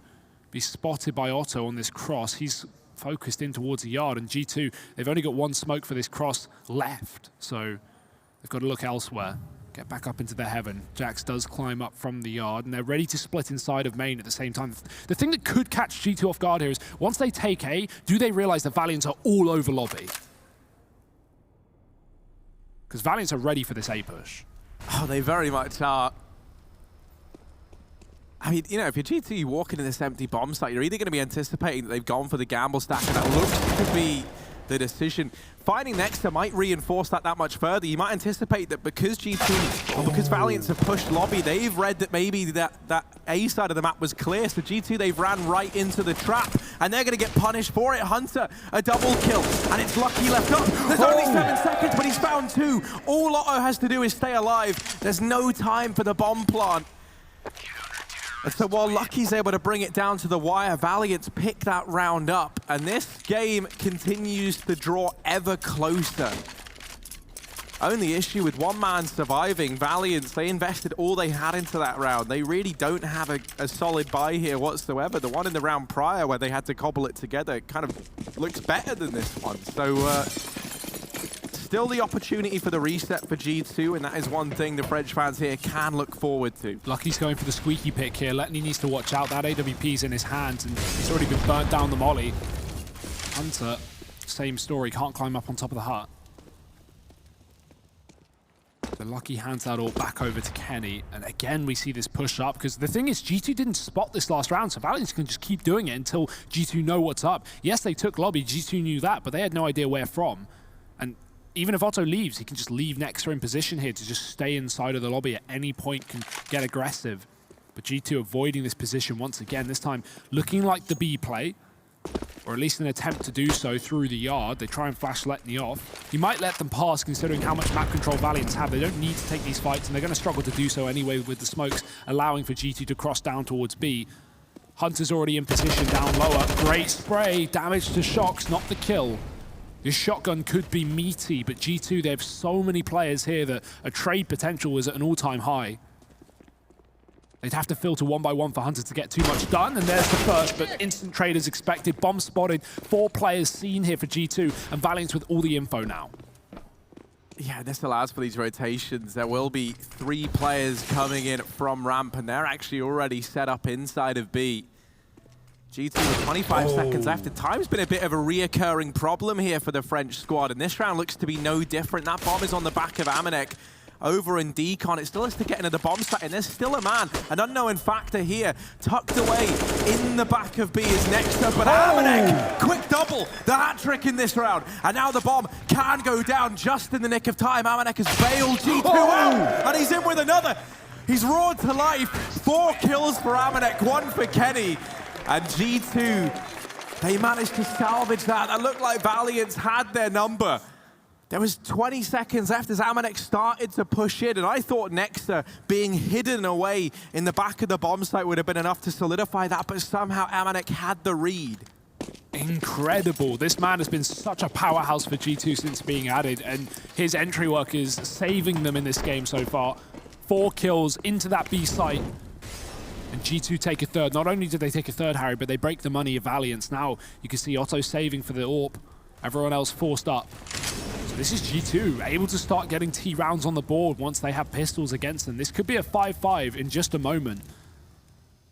be spotted by Otto on this cross. He's focused in towards the yard, and G2, they've only got 1 smoke for this cross left, so they've got to look elsewhere. get back up into the heaven. Jax does climb up from the yard, and they're ready to split inside of main at the same time. The thing that could catch G2 off guard here is, once they take A, do they realize that Valiants are all over lobby? Because Valiants are ready for this A push. Oh, they very much are. I mean, you know, if you're G2 walking in this empty bomb site, you're either going to be anticipating that they've gone for the gamble stack, and that looks to be the decision. Finding Nexter might reinforce that much further. You might anticipate that because G2, or because Valiants have pushed lobby, they've read that maybe that A side of the map was clear, so G2, they've ran right into the trap, and they're going to get punished for it. Hunter, a double kill, and it's Lucky left up. There's only 7 seconds, but he's found 2. All Otto has to do is stay alive. There's no time for the bomb plant. And so while Lucky's able to bring it down to the wire, Valiants pick that round up, and this game continues to draw ever closer. Only issue with one man surviving, Valiants, they invested all they had into that round. They really don't have a solid buy here whatsoever. The one in the round prior where they had to cobble it together kind of looks better than this one. So still the opportunity for the reset for G2, and that is one thing the French fans here can look forward to. Lucky's going for the squeaky pick here. Letney needs to watch out. That AWP's in his hands, and he's already been burnt down the molly. Hunter, same story, can't climb up on top of the hut. The Lucky hands that all back over to Kenny, and again we see this push up, because the thing is, G2 didn't spot this last round, so Valiance can just keep doing it until G2 know what's up. Yes, they took lobby, G2 knew that, but they had no idea where from. And even if Otto leaves, he can just leave Nexter in position here to just stay inside of the lobby at any point, can get aggressive. But G2 avoiding this position once again, this time looking like the B play, or at least an attempt to do so through the yard. They try and flash Letney off. You might let them pass considering how much map control Valiants have. They don't need to take these fights, and they're going to struggle to do so anyway with the smokes, allowing for G2 to cross down towards B. Hunter's already in position down lower. Great spray, damage to Shox, not the kill. This shotgun could be meaty, but G2, they have so many players here that a trade potential is at an all-time high. They'd have to filter one by one for Hunter to get too much done, and there's the first, but instant trade is expected. Bomb spotted, 4 players seen here for G2, and Valiance with all the info now. Yeah, this allows for these rotations. There will be 3 players coming in from ramp, and they're actually already set up inside of B. G2 with 25 seconds left. The time's been a bit of a reoccurring problem here for the French squad, and this round looks to be no different. That bomb is on the back of Amanek. Over in Decon, it still has to get into the bomb site, and there's still a man, an unknown factor here, tucked away in the back of B is Nexter, but Amanek, quick double, the hat-trick in this round, and now the bomb can go down just in the nick of time. Amanek has bailed G2 out, and he's in with another. He's roared to life. 4 kills for Amanek, 1 for Kenny, and G2, they managed to salvage that. That looked like Valiance had their number. There was 20 seconds left as Amanek started to push in, and I thought Nexter being hidden away in the back of the bomb site would have been enough to solidify that, but somehow Amanek had the read. Incredible. This man has been such a powerhouse for G2 since being added, and his entry work is saving them in this game so far. 4 kills into that B site, and G2 take a third. Not only did they take a third, Harry, but they break the money of Valiance. Now you can see Otto saving for the AWP, everyone else forced up. This is G2, able to start getting T rounds on the board once they have pistols against them. This could be a 5-5 in just a moment.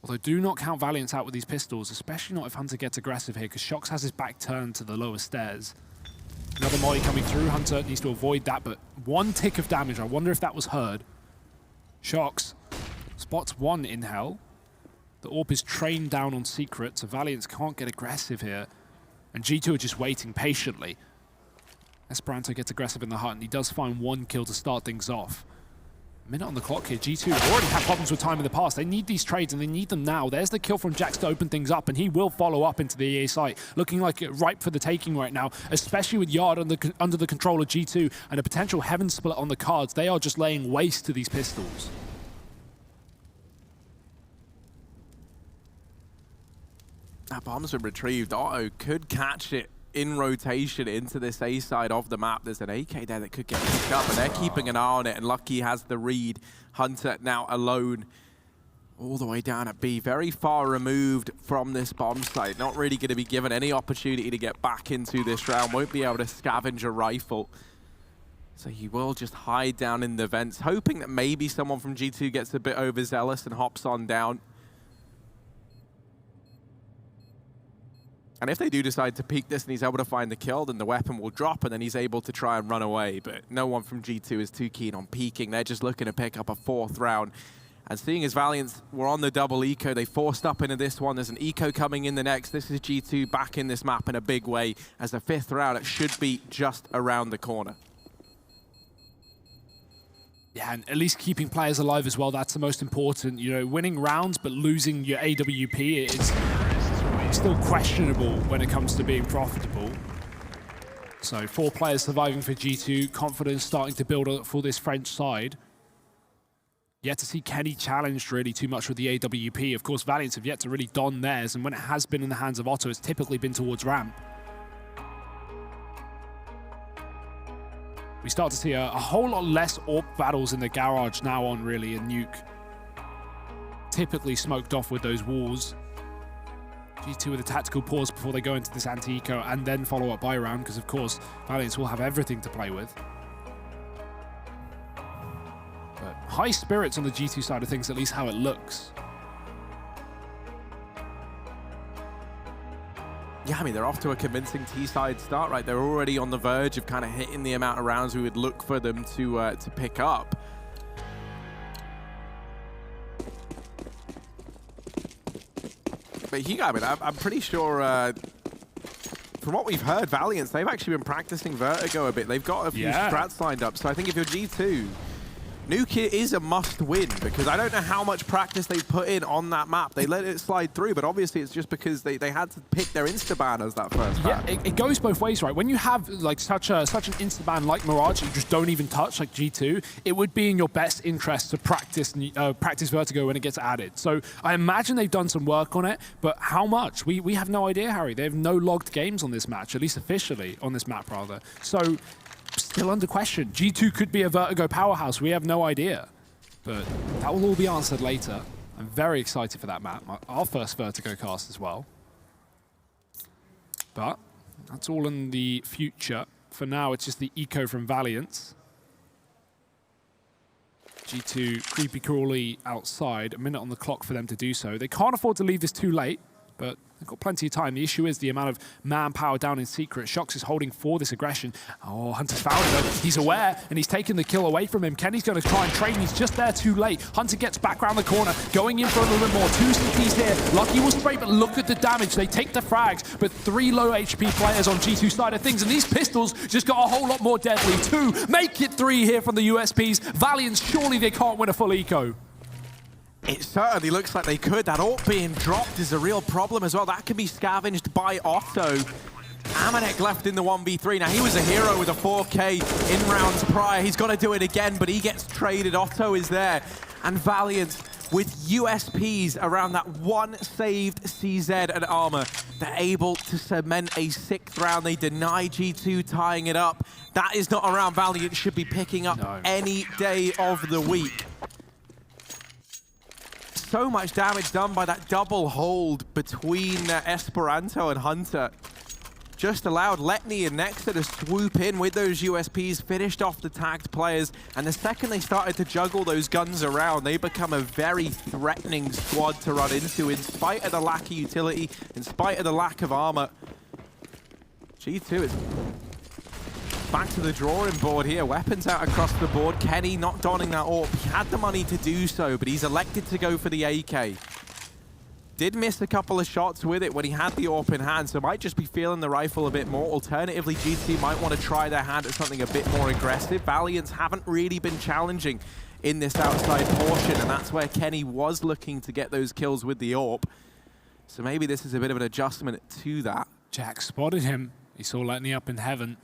Although do not count Valiance out with these pistols, especially not if Hunter gets aggressive here, because Shox has his back turned to the lower stairs. Another molly coming through. Hunter needs to avoid that, but 1 tick of damage. I wonder if that was heard. Shox spots 1 in hell. The AWP is trained down on secret, so Valiance can't get aggressive here. And G2 are just waiting patiently. Esperanto gets aggressive in the hut, and he does find 1 kill to start things off. A minute on the clock here. G2 have already had problems with time in the past. They need these trades, and they need them now. There's the kill from Jax to open things up, and he will follow up into the EA site. Looking like ripe for the taking right now, especially with Yard under the control of G2 and a potential heaven split on the cards. They are just laying waste to these pistols. That bomb's been retrieved. Otto could catch it in rotation into this A side of the map. There's an AK there that could get picked up, and they're keeping an eye on it, and Lucky has the read. Hunter now alone all the way down at B, very far removed from this bomb site. Not really going to be given any opportunity to get back into this round. Won't be able to scavenge a rifle. So he will just hide down in the vents, hoping that maybe someone from G2 gets a bit overzealous and hops on down. And if they do decide to peek this and he's able to find the kill, then the weapon will drop and then he's able to try and run away. But no one from G2 is too keen on peeking. They're just looking to pick up a 4th round. And seeing as Valiance were on the double eco, they forced up into this one. There's an eco coming in the next. This is G2 back in this map in a big way. As the 5th round, it should be just around the corner. Yeah, and at least keeping players alive as well, that's the most important. You know, winning rounds but losing your AWP is still questionable when it comes to being profitable. So 4 players surviving for G2, confidence starting to build up for this French side. Yet to see Kenny challenged really too much with the AWP. Of course, Valiance have yet to really don theirs, and when it has been in the hands of Otto, it's typically been towards ramp. We start to see a whole lot less AWP battles in the garage now on really in Nuke. Typically smoked off with those walls. G2 with a tactical pause before they go into this anti-eco and then follow up by round, because of course Valiance will have everything to play with. But high spirits on the G2 side of things, at least how it looks. Yeah, I mean, they're off to a convincing T-side start, right? They're already on the verge of kind of hitting the amount of rounds we would look for them to pick up. But I mean, I'm pretty sure, from what we've heard, Valiance, they've actually been practicing Vertigo a bit. They've got a few strats lined up. So I think if you're G2, Nuke is a must-win, because I don't know how much practice they put in on that map. They let it slide through, but obviously it's just because they had to pick their insta-ban as that first ban. Yeah, it goes both ways, right? When you have like such an insta-ban like Mirage that you just don't even touch, like G2, it would be in your best interest to practice Vertigo when it gets added. So I imagine they've done some work on it, but how much? We have no idea, Harry. They have no logged games on this match, at least officially on this map, rather. So still under question. G2 could be a Vertigo powerhouse. We have no idea. But that will all be answered later. I'm very excited for that map. Our first Vertigo cast as well. But that's all in the future. For now, it's just the eco from Valiance. G2 creepy crawly outside. A minute on the clock for them to do so. They can't afford to leave this too late, but they've got plenty of time. The issue is the amount of manpower down in secret. Shox is holding for this aggression. Oh, Hunter's found him. He's aware, and he's taken the kill away from him. Kenny's going to try and trade. He's just there too late. Hunter gets back around the corner, going in for a little bit more. 2 CPs here. Lucky will spray, but look at the damage. They take the frags, but 3 low HP players on G2 side of things, and these pistols just got a whole lot more deadly. 2, make it 3 here from the USPs. Valiance, surely they can't win a full eco. It certainly looks like they could. That AWP being dropped is a real problem as well. That can be scavenged by Otto. Amanek left in the 1v3. Now, he was a hero with a 4K in rounds prior. He's got to do it again, but he gets traded. Otto is there. And Valiant, with USPs around that 1 saved CZ and armor, they're able to cement a 6th round. They deny G2 tying it up. That is not a round Valiant should be picking up any day of the week. So much damage done by that double hold between Esperanto and Hunter. Just allowed Letney and Nexa to swoop in with those USPs, finished off the tagged players, and the second they started to juggle those guns around, they become a very threatening squad to run into, in spite of the lack of utility, in spite of the lack of armor. G2 is back to the drawing board here. Weapons out across the board. Kenny not donning that AWP. He had the money to do so, but he's elected to go for the AK. Did miss a couple of shots with it when he had the AWP in hand, so might just be feeling the rifle a bit more. Alternatively, GT might want to try their hand at something a bit more aggressive. Valiants haven't really been challenging in this outside portion, and that's where Kenny was looking to get those kills with the AWP. So maybe this is a bit of an adjustment to that. Jack spotted him. He saw Letney up in heaven.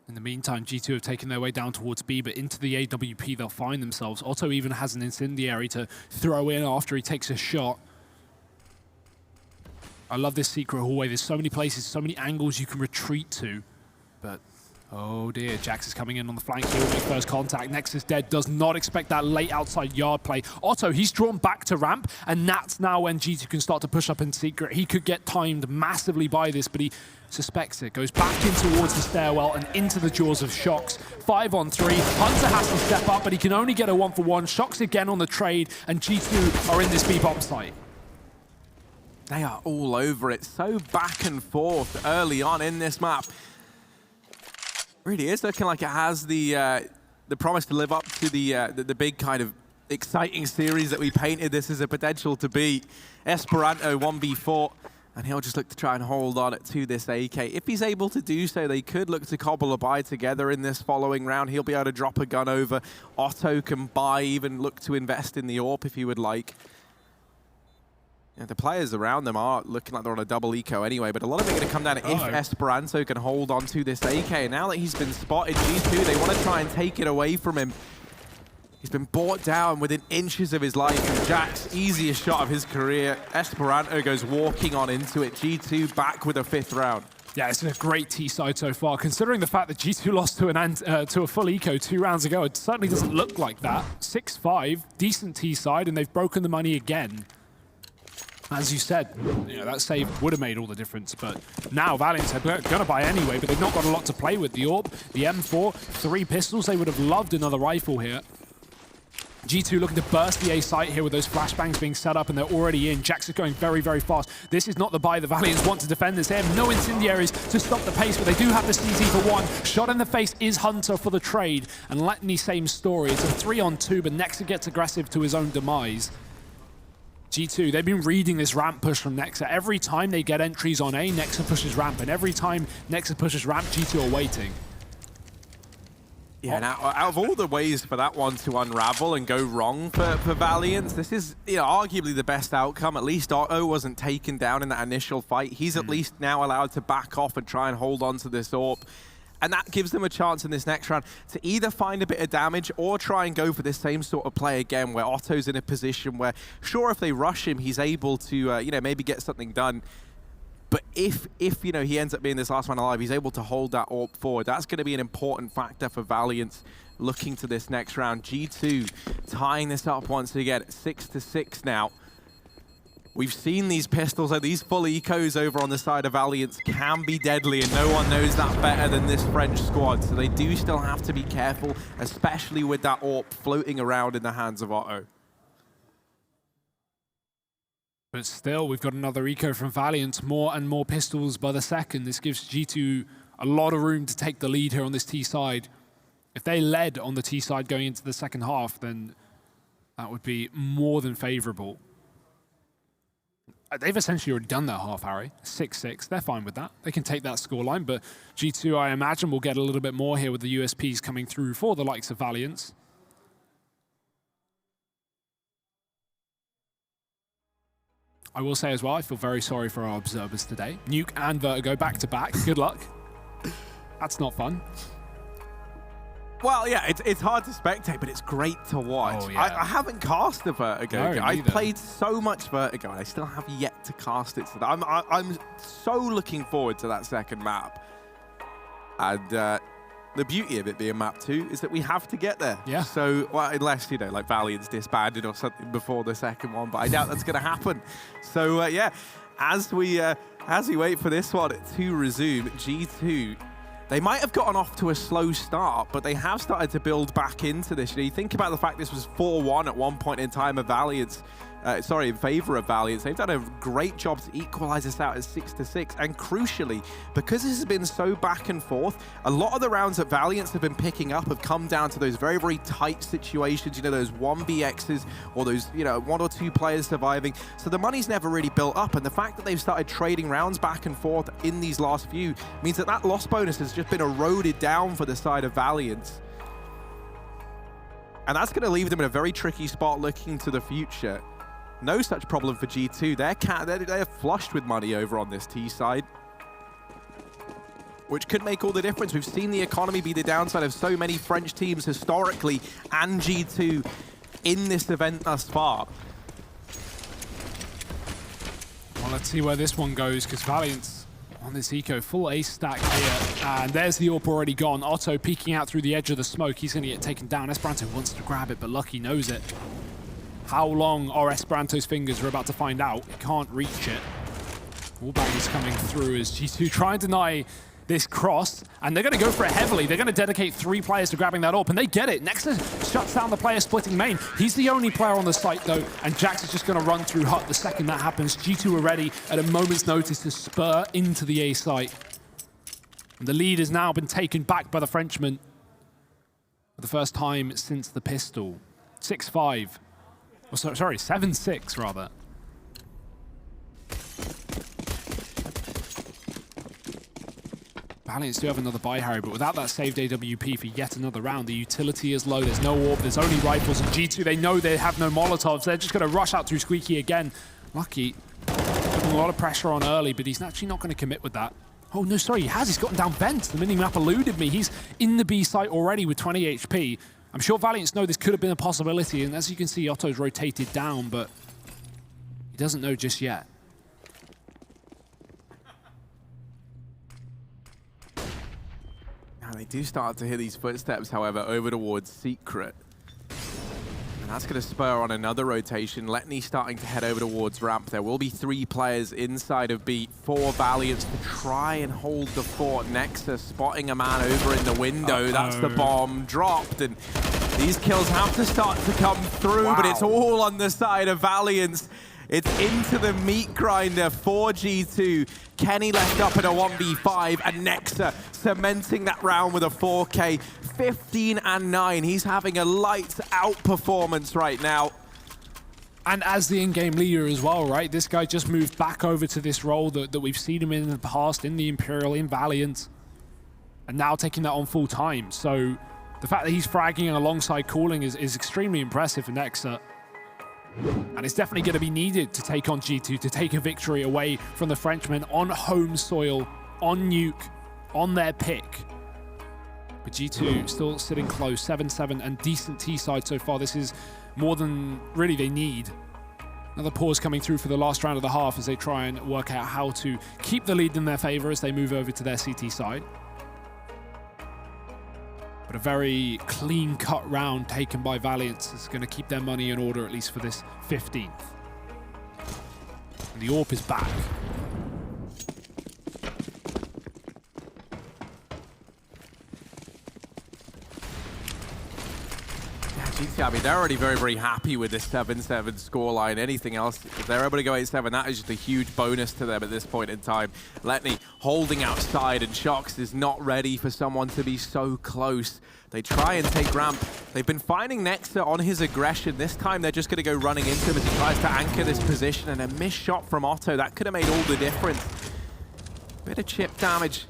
In the meantime, G2 have taken their way down towards B, but into the AWP they'll find themselves. Otto even has an incendiary to throw in after he takes a shot. I love this secret hallway. There's so many places, so many angles you can retreat to. But Oh dear, Jax is coming in on the flank here, will make first contact. Nexus dead, does not expect that late outside yard play. Otto, he's drawn back to ramp, and that's now when G2 can start to push up in secret. He could get timed massively by this, but he suspects it. Goes back in towards the stairwell and into the jaws of Shox. 5 on 3, Hunter has to step up, but he can only get a 1-for-1. Shox again on the trade, and G2 are in this B-bomb site. They are all over it, so back and forth early on in this map. Really is looking like it has the promise to live up to the big kind of exciting series that we painted this as a potential to be. Esperanto 1v4, and he'll just look to try and hold on to this AK. If he's able to do so, they could look to cobble a buy together in this following round. He'll be able to drop a gun over. Otto can buy, even look to invest in the AWP if he would like. Yeah, the players around them are looking like they're on a double eco anyway, but a lot of it going to come down to if Esperanto can hold on to this AK. Now that he's been spotted, G2, they want to try and take it away from him. He's been brought down within inches of his life, and Jack's easiest shot of his career. Esperanto goes walking on into it. G2 back with a 5th round. Yeah, it's been a great T-side so far. Considering the fact that G2 lost to a full eco 2 rounds ago, it certainly doesn't look like that. 6-5, decent T-side, and they've broken the money again. As you said, that save would have made all the difference, but now Valiance are going to buy anyway, but they've not got a lot to play with. The AWP, the M4, 3 pistols. They would have loved another rifle here. G2 looking to burst the A site here with those flashbangs being set up, and they're already in. Jax is going very, very fast. This is not the buy the Valiants want to defend this. They have no incendiaries to stop the pace, but they do have the CZ for 1. Shot in the face is Hunter for the trade, and Letney, same story. It's a 3-on-2, but Nexa gets aggressive to his own demise. G2, they've been reading this ramp push from Nexa. Every time they get entries on A, Nexa pushes ramp, and every time Nexa pushes ramp, G2 are waiting. Yeah, now, out of all the ways for that one to unravel and go wrong for Valiance, this is arguably the best outcome. At least Otto wasn't taken down in that initial fight. He's at least now allowed to back off and try and hold on to this AWP. And that gives them a chance in this next round to either find a bit of damage or try and go for this same sort of play again, where Otto's in a position where, sure, if they rush him, he's able to, maybe get something done. But if he ends up being this last man alive, he's able to hold that AWP forward. That's going to be an important factor for Valiance looking to this next round. G2 tying this up once again, 6-6 now. We've seen these pistols, these full ecos over on the side of Valiance can be deadly, and no one knows that better than this French squad. So they do still have to be careful, especially with that AWP floating around in the hands of Otto. But still, we've got another eco from Valiant, more and more pistols by the second. This gives G2 a lot of room to take the lead here on this T side. If they led on the T side going into the second half, then that would be more than favorable. They've essentially already done their half, Harry. 6-6. They're fine with that. They can take that scoreline, but G2, I imagine, will get a little bit more here with the USPs coming through for the likes of Valiance. I will say as well, I feel very sorry for our observers today. Nuke and Vertigo back to back. Good luck. That's not fun. Well, yeah, it's hard to spectate, but it's great to watch. Oh, yeah. I haven't cast a Vertigo. No, I've played so much Vertigo, and I still have yet to cast it. So I'm so looking forward to that second map. And the beauty of it being map 2 is that we have to get there. Yeah. So, well, unless, like Valiant's disbanded or something before the second one, but I doubt that's going to happen. So, yeah, as we wait for this one to resume, G2, they might have gotten off to a slow start, but they have started to build back into this. You think about the fact this was 4-1 at one point in time of Valiance. In favor of Valiance. They've done a great job to equalize this out at 6-6. And crucially, because this has been so back and forth, a lot of the rounds that Valiance have been picking up have come down to those very, very tight situations, those 1vx's or those, 1 or 2 players surviving. So the money's never really built up. And the fact that they've started trading rounds back and forth in these last few means that that loss bonus has just been eroded down for the side of Valiance. And that's going to leave them in a very tricky spot looking to the future. No such problem for G2. They're flushed with money over on this T side, which could make all the difference. We've seen the economy be the downside of so many French teams historically, and G2 in this event thus far. Well, let's see where this one goes, because Valiance, on this eco. Full ace stack here. And there's the AWP already gone. Otto peeking out through the edge of the smoke. He's going to get taken down. Esperanto wants to grab it, but Lucky knows it. How long are Esperanto's fingers? We're about to find out. He can't reach it. Wallbang is coming through as G2 try and deny this cross, and they're going to go for it heavily. They're going to dedicate 3 players to grabbing that AWP, and they get it. Nexa shuts down the player splitting main. He's the only player on the site, though, and Jax is just going to run through Hut the second that happens. G2 are ready at a moment's notice to spur into the A site. And the lead has now been taken back by the Frenchman for the first time since the pistol. 6-5. Oh, sorry, 7-6, rather. Valiance do have another buy, Harry, but without that saved AWP for yet another round, the utility is low. There's no AWP, there's only rifles, and G2, they know they have no Molotovs. They're just going to rush out through Squeaky again. Lucky, putting a lot of pressure on early, but he's actually not going to commit with that. Oh, no, sorry, he has. He's gotten down vent. The mini-map eluded me. He's in the B site already with 20 HP. I'm sure Valiance know this could have been a possibility, and as you can see, Otto's rotated down, but he doesn't know just yet. Now they do start to hear these footsteps, however, over towards Secret. And that's going to spur on another rotation. Letney starting to head over towards ramp. There will be 3 players inside of B for Valiance to try and hold the fort. Nexa spotting a man over in the window. That's the bomb dropped. And these kills have to start to come through, but it's all on the side of Valiance. It's into the meat grinder for G2. Kenny left up in a 1v5, and Nexa cementing that round with a 4K. 15-9. He's having a lights-out performance right now. And as the in-game leader as well, right? This guy just moved back over to this role that we've seen him in the past, in the Imperial, in Valiant, and now taking that on full time. So the fact that he's fragging alongside Cooling is extremely impressive for Nexa. And it's definitely going to be needed to take on G2, to take a victory away from the Frenchmen on home soil, on Nuke, on their pick. But G2 still sitting close, 7-7, and decent T-side so far. This is more than really they need. Another pause coming through for the last round of the half as they try and work out how to keep the lead in their favor as they move over to their CT side. But a very clean-cut round taken by Valiance is going to keep their money in order, at least for this 15th. And the AWP is back. GT, I mean, they're already very, very happy with this 7-7 scoreline. Anything else, if they're able to go 8-7, that is just a huge bonus to them at this point in time. Letney holding outside, and Shox is not ready for someone to be so close. They try and take ramp. They've been finding Nexa on his aggression. This time they're just going to go running into him as he tries to anchor this position, and a missed shot from Otto. That could have made all the difference. Bit of chip damage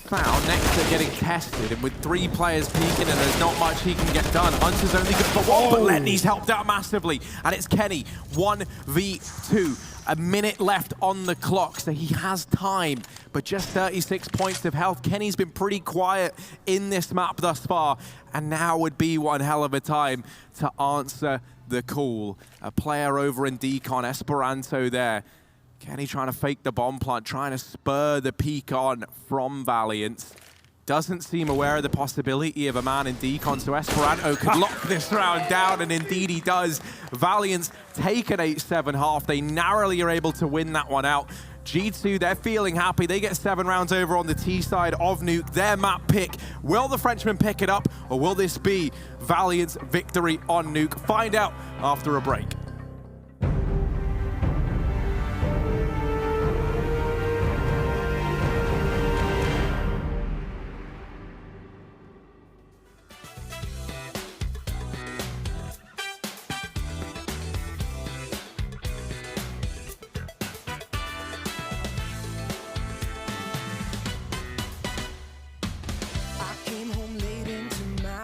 found. Nexa getting tested, and with 3 players peeking, and there's not much he can get done. Hunter's only good for 1, but Letney's helped out massively. And it's Kenny, 1v2. A minute left on the clock, so he has time, but just 36 points of health. Kenny's been pretty quiet in this map thus far, and now would be one hell of a time to answer the call. A player over in Decon, Esperanto there. Kenny trying to fake the bomb plant, trying to spur the peak on from Valiance. Doesn't seem aware of the possibility of a man in Decon, so Esperanto could lock this round down, and indeed he does. Valiance take an 8-7 half. They narrowly are able to win that one out. G2, they're feeling happy. They get 7 rounds over on the T side of Nuke. Their map pick. Will the Frenchmen pick it up, or will this be Valiant's victory on Nuke? Find out after a break.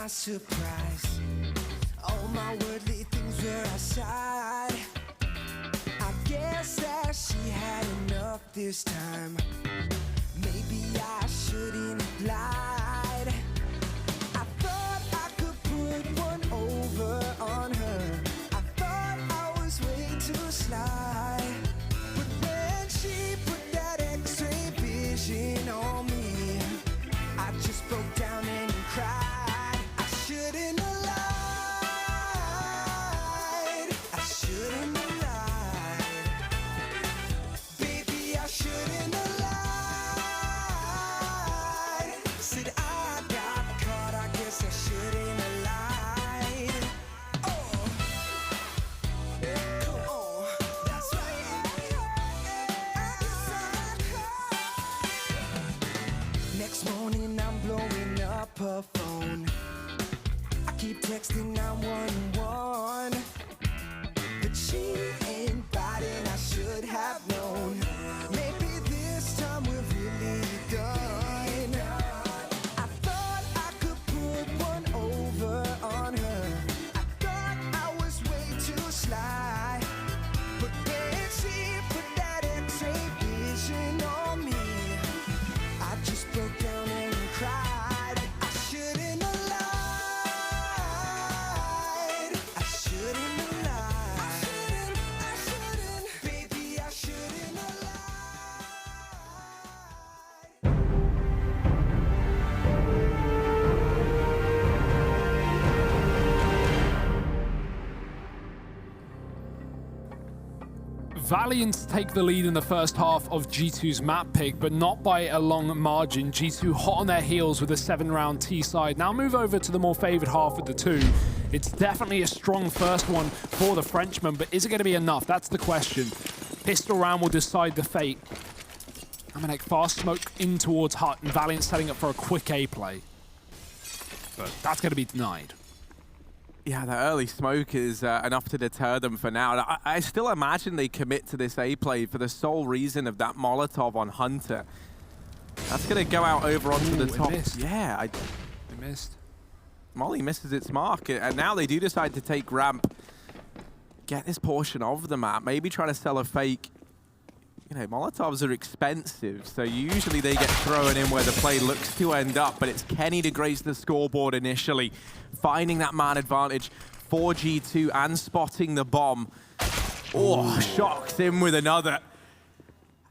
Surprise, all my worldly things were aside. I guess that she had enough this time. Maybe I shouldn't have lied. I thought I could put one over on her. I thought I was way too sly. But when she put that X-ray Valiance take the lead in the first half of G2's map pick, but not by a long margin. G2 hot on their heels with a 7-round T side. Now move over to the more favored half with the 2. It's definitely a strong first one for the Frenchman, but is it going to be enough? That's the question. Pistol round will decide the fate. Amanek fast smoke in towards Hut, and Valiant setting up for a quick A play. But that's going to be denied. Yeah, the early smoke is enough to deter them for now. I still imagine they commit to this A play for the sole reason of that Molotov on Hunter. That's going to go out over onto the top. Yeah, They missed. Molly misses its mark, and now they do decide to take ramp, get this portion of the map, maybe try to sell a fake. You know, Molotovs are expensive, so usually they get thrown in where the play looks to end up, but it's Kenny to grace the scoreboard initially, finding that man advantage for G2 and spotting the bomb. Oh, shocks in with another.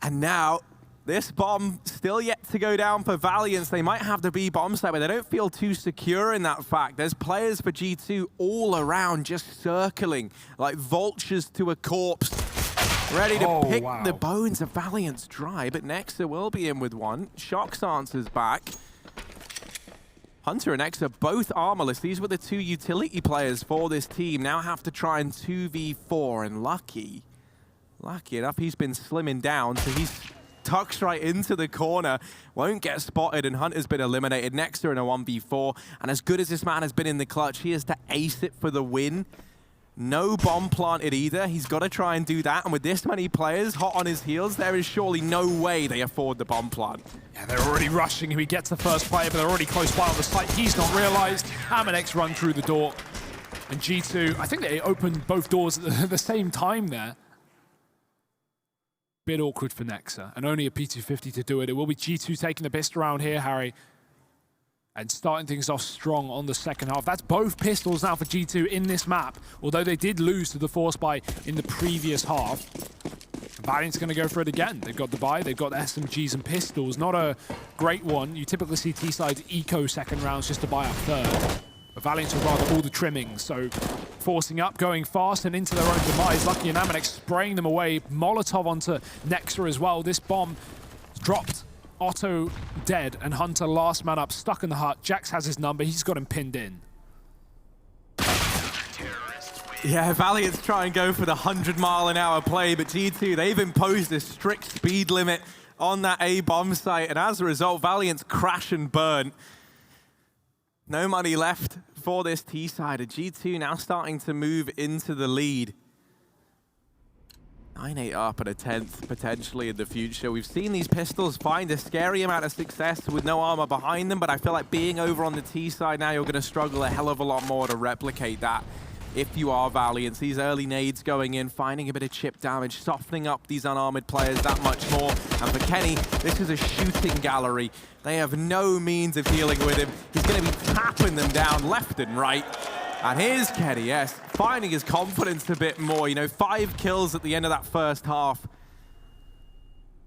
And now, this bomb still yet to go down for Valiance. They might have the B bomb site, but they don't feel too secure in that fact. There's players for G2 all around, just circling like vultures to a corpse, ready to pick the bones of Valiance dry, but Nexa will be in with one. Shocks answers back. Hunter and Nexa both armorless. These were the 2 utility players for this team. Now have to try and 2v4, and lucky enough, he's been slimming down, so he's tucks right into the corner, won't get spotted, and Hunter's been eliminated. Nexa in a 1v4, and as good as this man has been in the clutch, he has to ace it for the win. No bomb planted either. He's got to try and do that. And with this many players hot on his heels, there is surely no way they afford the bomb plant. Yeah, they're already rushing him. He gets the first player, but they're already close by on the site. He's not realized. Amanex run through the door. And G2, I think they opened both doors at the same time there. Bit awkward for Nexa, and only a P250 to do it. It will be G2 taking the pistol round here, Harry, and starting things off strong on the second half. That's both pistols now for G2 in this map, although they did lose to the force buy in the previous half. Valiant's going to go for it again. They've got the buy, they've got SMGs and pistols. Not a great one. You typically see T-sides eco second rounds just to buy up third. But Valiant would rather all the trimmings, so forcing up, going fast and into their own demise. Lucky and Amanex spraying them away. Molotov onto Nexa as well. This bomb dropped. Otto dead, and Hunter last man up, stuck in the hut. Jax has his number. He's got him pinned in. Yeah, Valiant's try and go for the 100-mile-an-hour play, but G2, they've imposed a strict speed limit on that A bomb site, and as a result, Valiant's crash and burn. No money left for this T-side. G2 now starting to move into the lead. 9-8 up at a 10th potentially in the future. We've seen these pistols find a scary amount of success with no armor behind them, but I feel like being over on the T side now, you're going to struggle a hell of a lot more to replicate that if you are Valiant. These early nades going in, finding a bit of chip damage, softening up these unarmored players that much more. And for Kenny, this is a shooting gallery. They have no means of dealing with him. He's going to be tapping them down left and right. And here's Kenny, yes, finding his confidence a bit more. You know, 5 kills at the end of that first half.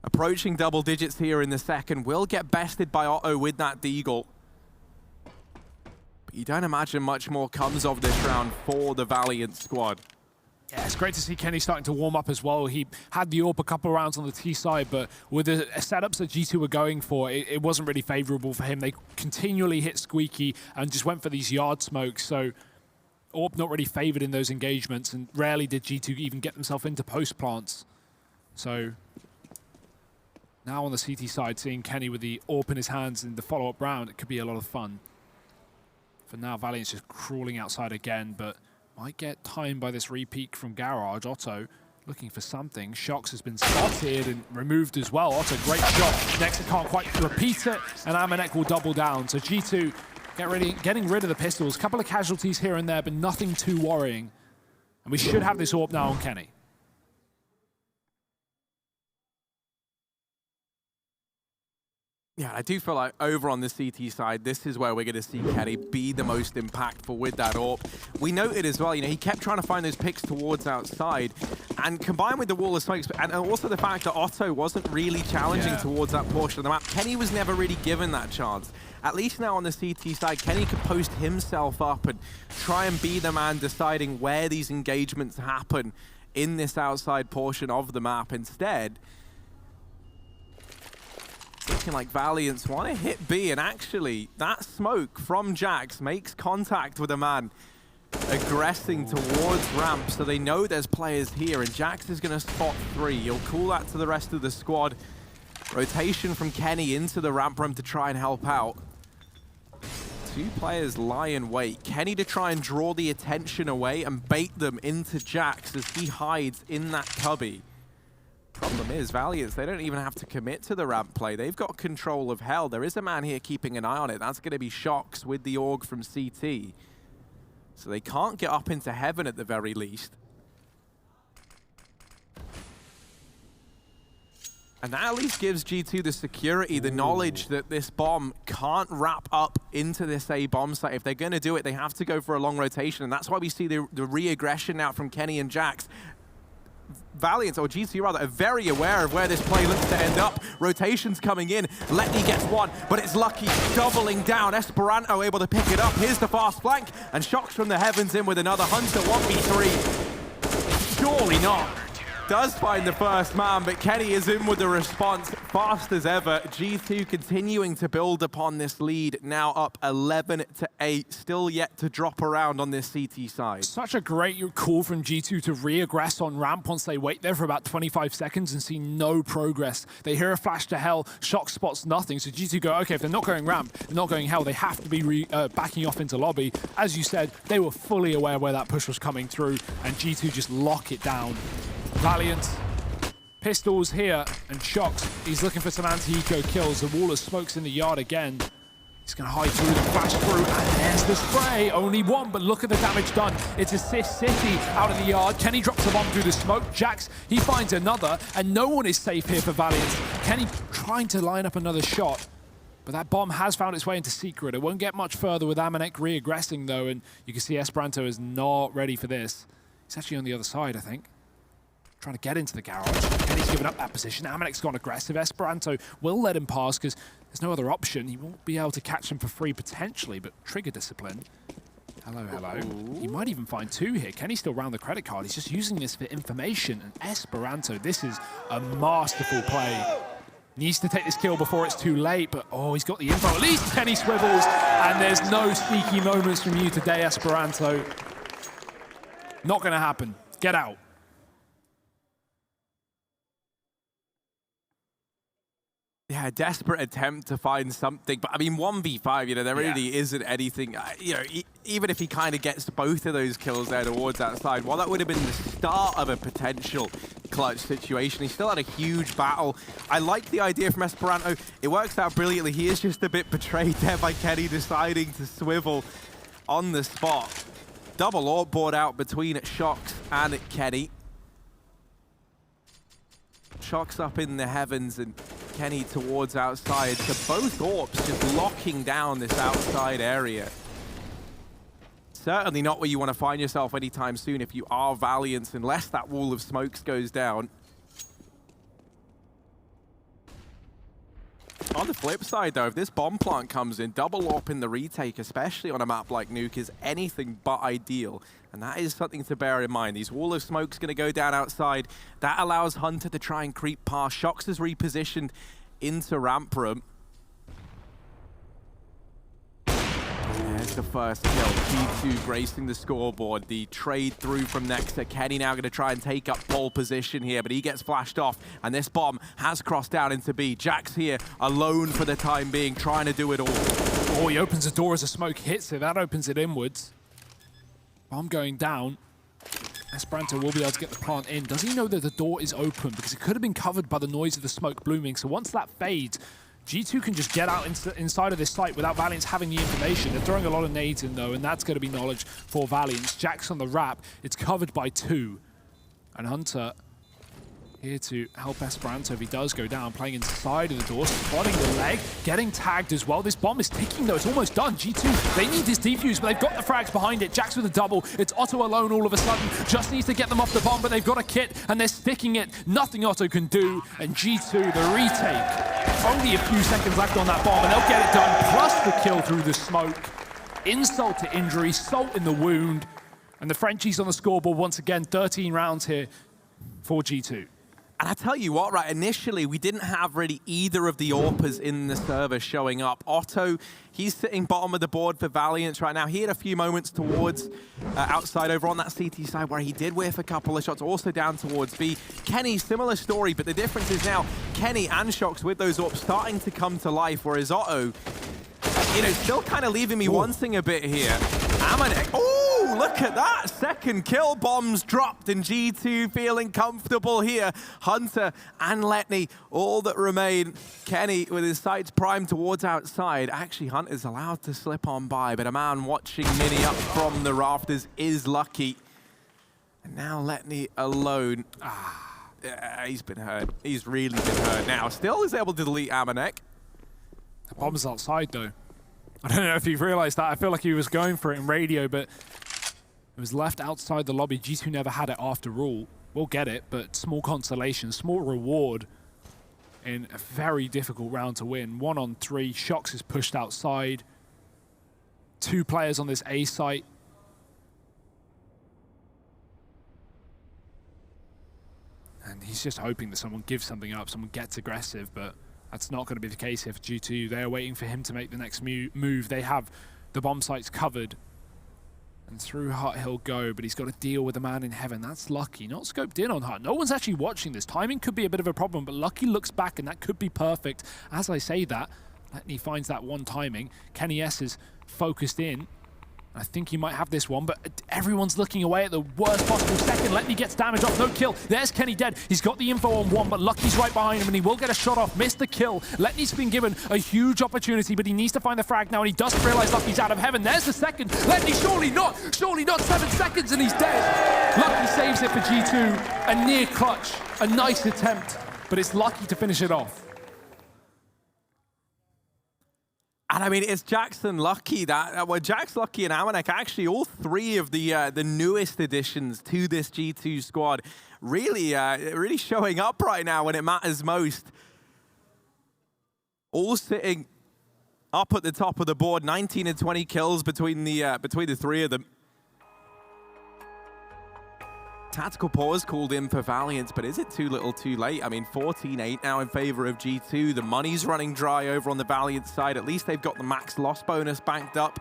Approaching double digits here in the second. Will get bested by Otto with that deagle. But you don't imagine much more comes of this round for the Valiant squad. Yeah, it's great to see Kenny starting to warm up as well. He had the AWP a couple of rounds on the T side, but with the setups that G2 were going for, it wasn't really favorable for him. They continually hit squeaky and just went for these yard smokes. So AWP not really favored in those engagements, and rarely did G2 even get themselves into post plants. So now on the CT side, seeing Kenny with the AWP in his hands in the follow-up round, it could be a lot of fun. For now, Valiant's just crawling outside again, but might get timed by this repeat from Garage. Otto looking for something. Shox has been spotted and removed as well. Otto, great shot. Nexa can't quite repeat it, and Amanek will double down. So G2 getting rid of the pistols. A couple of casualties here and there, but nothing too worrying. And we should have this AWP now on Kenny. Yeah, I do feel like over on the CT side, this is where we're going to see Kenny be the most impactful with that AWP. We noted as well, you know, he kept trying to find those picks towards outside, and combined with the wall of smokes, and also the fact that Otto wasn't really challenging towards that portion of the map, Kenny was never really given that chance. At least now on the CT side, Kenny could post himself up and try and be the man deciding where these engagements happen in this outside portion of the map. Instead, looking like Valiance want to hit B, and actually that smoke from Jax makes contact with a man aggressing towards ramp, so they know there's players here, and Jax is going to spot 3. He'll call that to the rest of the squad. Rotation from Kenny into the ramp room to try and help out. 2 players lie in wait. Kenny to try and draw the attention away and bait them into Jax as he hides in that cubby. Problem is, Valiance, they don't even have to commit to the ramp play. They've got control of hell. There is a man here keeping an eye on it. That's going to be Shox with the AUG from CT. So they can't get up into heaven at the very least. And that at least gives G2 the security, the knowledge that this bomb can't wrap up into this A bomb site. If they're going to do it, they have to go for a long rotation. And that's why we see the re-aggression now from Kenny and Jax. Valiance, or G2 rather, are very aware of where this play looks to end up. Rotations coming in. Letney gets one, but it's Lucky doubling down. Esperanto able to pick it up. Here's the fast flank, and Shox from the heavens in with another Hunter 1v3. Surely not. Does find the first man, but Kenny is in with the response fast as ever. G2 continuing to build upon this lead, now up 11-8, still yet to drop around on this CT side. Such a great call from G2 to re-aggress on ramp once they wait there for about 25 seconds and see no progress. They hear a flash to hell, Shox spots nothing, so G2 go, okay, if they're not going ramp, they're not going hell, they have to be backing off into lobby. As you said, they were fully aware where that push was coming through, and G2 just lock it down. Valiant, pistols here, and Shox, he's looking for some anti-eco kills. The wall of smoke's in the yard again. He's going to hide through the flash through, and there's the spray. Only one, but look at the damage done. It's Assist City out of the yard. Kenny drops a bomb through the smoke. Jax, he finds another, and no one is safe here for Valiant. Kenny trying to line up another shot, but that bomb has found its way into Secret. It won't get much further with Amanek re-aggressing, though, and you can see Esperanto is not ready for this. He's actually on the other side, I think. Trying to get into the garage. Kenny's given up that position. Amanek's gone aggressive. Esperanto will let him pass because there's no other option. He won't be able to catch him for free potentially, but trigger discipline. Hello, hello. Ooh. He might even find 2 here. Kenny's still round the credit card. He's just using this for information. And Esperanto, this is a masterful play. Needs to take this kill before it's too late, but oh, he's got the info. At least Kenny swivels, and there's no sneaky moments from you today, Esperanto. Not gonna happen. Get out. Yeah, a desperate attempt to find something, but I mean 1v5, there really isn't anything, even if he kind of gets both of those kills there towards that side, while that would have been the start of a potential clutch situation, he still had a huge battle. I like the idea from Esperanto. It works out brilliantly. He is just a bit betrayed there by Kenny deciding to swivel on the spot. Double AWP board out between Shox and Kenny. Shox up in the heavens and Kenny towards outside. So both AWPs just locking down this outside area. Certainly not where you want to find yourself anytime soon if you are Valiant, unless that wall of smokes goes down. On the flip side, though, if this bomb plant comes in, double AWP in the retake, especially on a map like Nuke, is anything but ideal. And that is something to bear in mind. These wall of smoke's going to go down outside. That allows Hunter to try and creep past. Shox is repositioned into ramp room. There's the first kill. G2 gracing the scoreboard. The trade through from Nexa. Kenny now going to try and take up pole position here, but he gets flashed off, and this bomb has crossed down into B. Jax here alone for the time being, trying to do it all. Oh, he opens the door as the smoke hits it. That opens it inwards. Bomb going down. Esperanto will be able to get the plant in. Does he know that the door is open? Because it could have been covered by the noise of the smoke blooming. So once that fades, G2 can just get out inside of this site without Valiance having the information. They're throwing a lot of nades in, though, and that's going to be knowledge for Valiance. Jax on the wrap. It's covered by 2. And Hunter here to help Esperanto if he does go down, playing inside of the door, spotting the leg, getting tagged as well. This bomb is ticking, though. It's almost done. G2, they need this defuse, but they've got the frags behind it. Jax with a double. It's Otto alone all of a sudden. Just needs to get them off the bomb, but they've got a kit, and they're sticking it. Nothing Otto can do. And G2, the retake. Only a few seconds left on that bomb, and they'll get it done, plus the kill through the smoke. Insult to injury, salt in the wound. And the Frenchies on the scoreboard once again, 13 rounds here for G2. And I tell you what, right, initially we didn't have really either of the AWPers in the server showing up. Otto, he's sitting bottom of the board for Valiance right now. He had a few moments towards outside over on that CT side where he did whiff a couple of shots, also down towards B. Kenny, similar story, but the difference is now Kenny and Shox with those AWPs starting to come to life, whereas Otto, you know, still kind of leaving me wanting a bit here. Amanek, oh, look at that. Second kill, bombs dropped, and G2 feeling comfortable here. Hunter and Letney, all that remain. Kenny with his sights primed towards outside. Actually, Hunter's allowed to slip on by, but a man watching Mini up from the rafters is lucky. And now Letney alone. Yeah, he's been hurt. He's really been hurt now. Still is able to delete Amanek. The bomb's outside, though. I don't know if you've realized that. I feel like he was going for it in radio, but it was left outside the lobby. G2 never had it after all. We'll get it, but small consolation, small reward in a very difficult round to win. 1 on 3. Shox is pushed outside. 2 players on this A site. And he's just hoping that someone gives something up, someone gets aggressive, but that's not going to be the case here for G2. They're waiting for him to make the next move. They have the bomb sites covered. And through Hut he'll go, but he's got to deal with a man in heaven. That's Lucky, not scoped in on Hut. No one's actually watching this. Timing could be a bit of a problem, but Lucky looks back and that could be perfect. As I say that, Letney finds that one timing. Kenny S is focused in. I think he might have this one, but everyone's looking away at the worst possible second. Letney gets damage off, no kill. There's Kenny dead. He's got the info on one, but Lucky's right behind him, and he will get a shot off. Missed the kill. Letney's been given a huge opportunity, but he needs to find the frag now, and he doesn't realize Lucky's out of heaven. There's the second. Letney, surely not. 7 seconds, and he's dead. Lucky saves it for G2. A near clutch. A nice attempt, but it's Lucky to finish it off. And I mean, it's Jackson Lucky that, well, Jax, Lucky, and Amanek, actually all 3 of the newest additions to this G2 squad, really showing up right now when it matters most. All sitting up at the top of the board, 19 and 20 kills between the 3 of them. Tactical pause called in for Valiance, but is it too little too late? I mean, 14-8 now in favor of G2. The money's running dry over on the Valiance side. At least they've got the max loss bonus banked up.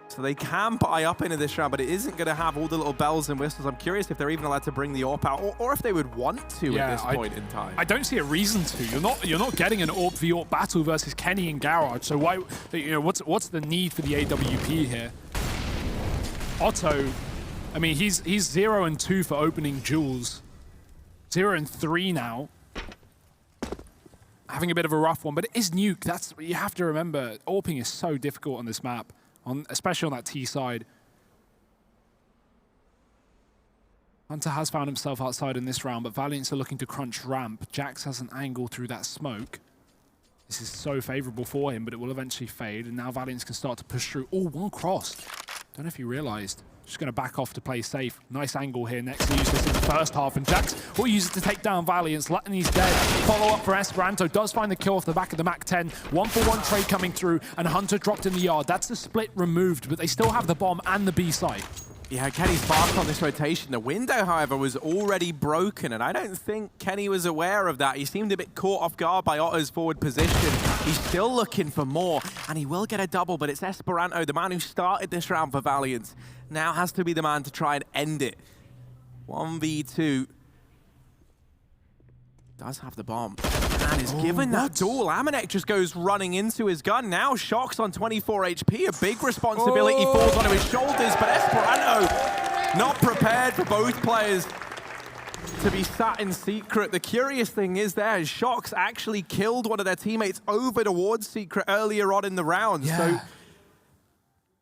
So they can buy up into this round, but it isn't going to have all the little bells and whistles. I'm curious if they're even allowed to bring the AWP out, or if they would want to at this point in time. I don't see a reason to. You're not getting an AWP v AWP battle versus Kenny and Garage. So why? What's the need for the AWP here? Otto, I mean, he's 0 and 2 for opening jewels. 0 and 3 now. Having a bit of a rough one, but it is Nuke. That's what you have to remember. AWPing is so difficult on this map, especially on that T side. Hunter has found himself outside in this round, but Valiance are looking to crunch ramp. Jax has an angle through that smoke. This is so favorable for him, but it will eventually fade, and now Valiance can start to push through. Oh, one cross. Don't know if you realized. Just going to back off to play safe. Nice angle here. Next to use this in the first half, and Jax will use it to take down Valiance. Letney's dead. Follow up for Esperanto. Does find the kill off the back of the Mac 10. 1-for-1 trade coming through, and Hunter dropped in the yard. That's the split removed, but they still have the bomb and the B side. Yeah, Kenny's fast on this rotation. The window, however, was already broken, and I don't think Kenny was aware of that. He seemed a bit caught off guard by Otto's forward position. He's still looking for more, and he will get a double, but it's Esperanto, the man who started this round for Valiance, now has to be the man to try and end it. 1v2. Does have the bomb. And is given that duel. Amanek just goes running into his gun. Now Shox on 24 HP. A big responsibility falls onto his shoulders, but Esperanto not prepared for both players to be sat in secret. The curious thing is Shox actually killed one of their teammates over towards secret earlier on in the round. Yeah. So,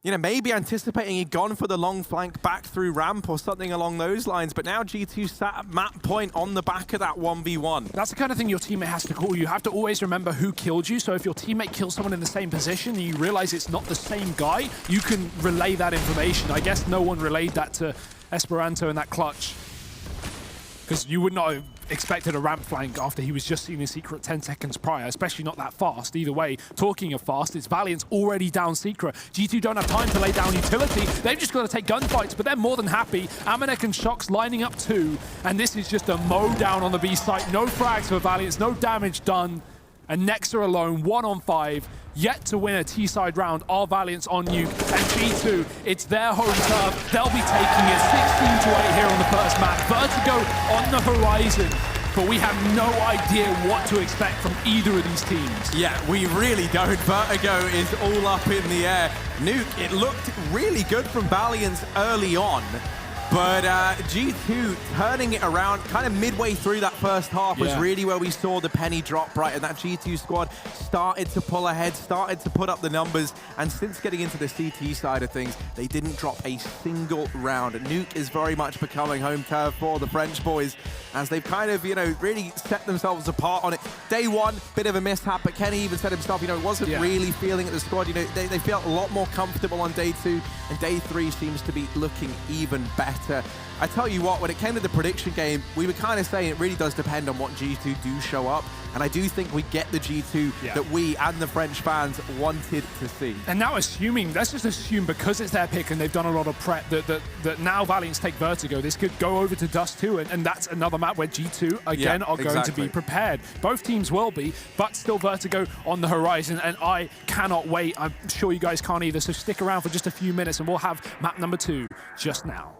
you know, maybe anticipating he'd gone for the long flank back through ramp or something along those lines, but now G2 sat at map point on the back of that 1v1. That's the kind of thing your teammate has to call. You have to always remember who killed you, so if your teammate kills someone in the same position and you realize it's not the same guy, you can relay that information. I guess no one relayed that to Esperanto in that clutch. because you would not have expected a ramp flank after he was just seen in Secret 10 seconds prior, especially not that fast. Either way, talking of fast, it's Valiance already down Secret. G2 don't have time to lay down utility. They've just got to take gunfights, but they're more than happy. Amanek and Shox lining up too, and this is just a mow down on the B site. No frags for Valiance, no damage done. And Nexa alone, 1-on-5, yet to win a T-side round are Valiance on Nuke. And G2, it's their home turf. They'll be taking it 16-8 here on the first map. Vertigo on the horizon, but we have no idea what to expect from either of these teams. Yeah, we really don't. Vertigo is all up in the air. Nuke, it looked really good from Valiance early on. But G2 turning it around kind of midway through that first half was really where we saw the penny drop, right? And that G2 squad started to pull ahead, started to put up the numbers. And since getting into the CT side of things, they didn't drop a single round. Nuke is very much becoming home turf for the French boys as they've kind of, you know, really set themselves apart on it. Day one, bit of a mishap, but Kenny even said himself, you know, wasn't really feeling it, the squad. You know, they felt a lot more comfortable on day two, and day three seems to be looking even better. I tell you what, when it came to the prediction game, we were kind of saying it really does depend on what G2 do show up. And I do think we get the G2 that we and the French fans wanted to see. And now assuming, let's just assume because it's their pick and they've done a lot of prep, that now Valiance take Vertigo, this could go over to Dust 2, and that's another map where G2, again, are going to be prepared. Both teams will be, but still Vertigo on the horizon, and I cannot wait. I'm sure you guys can't either, so stick around for just a few minutes and we'll have map number 2 just now.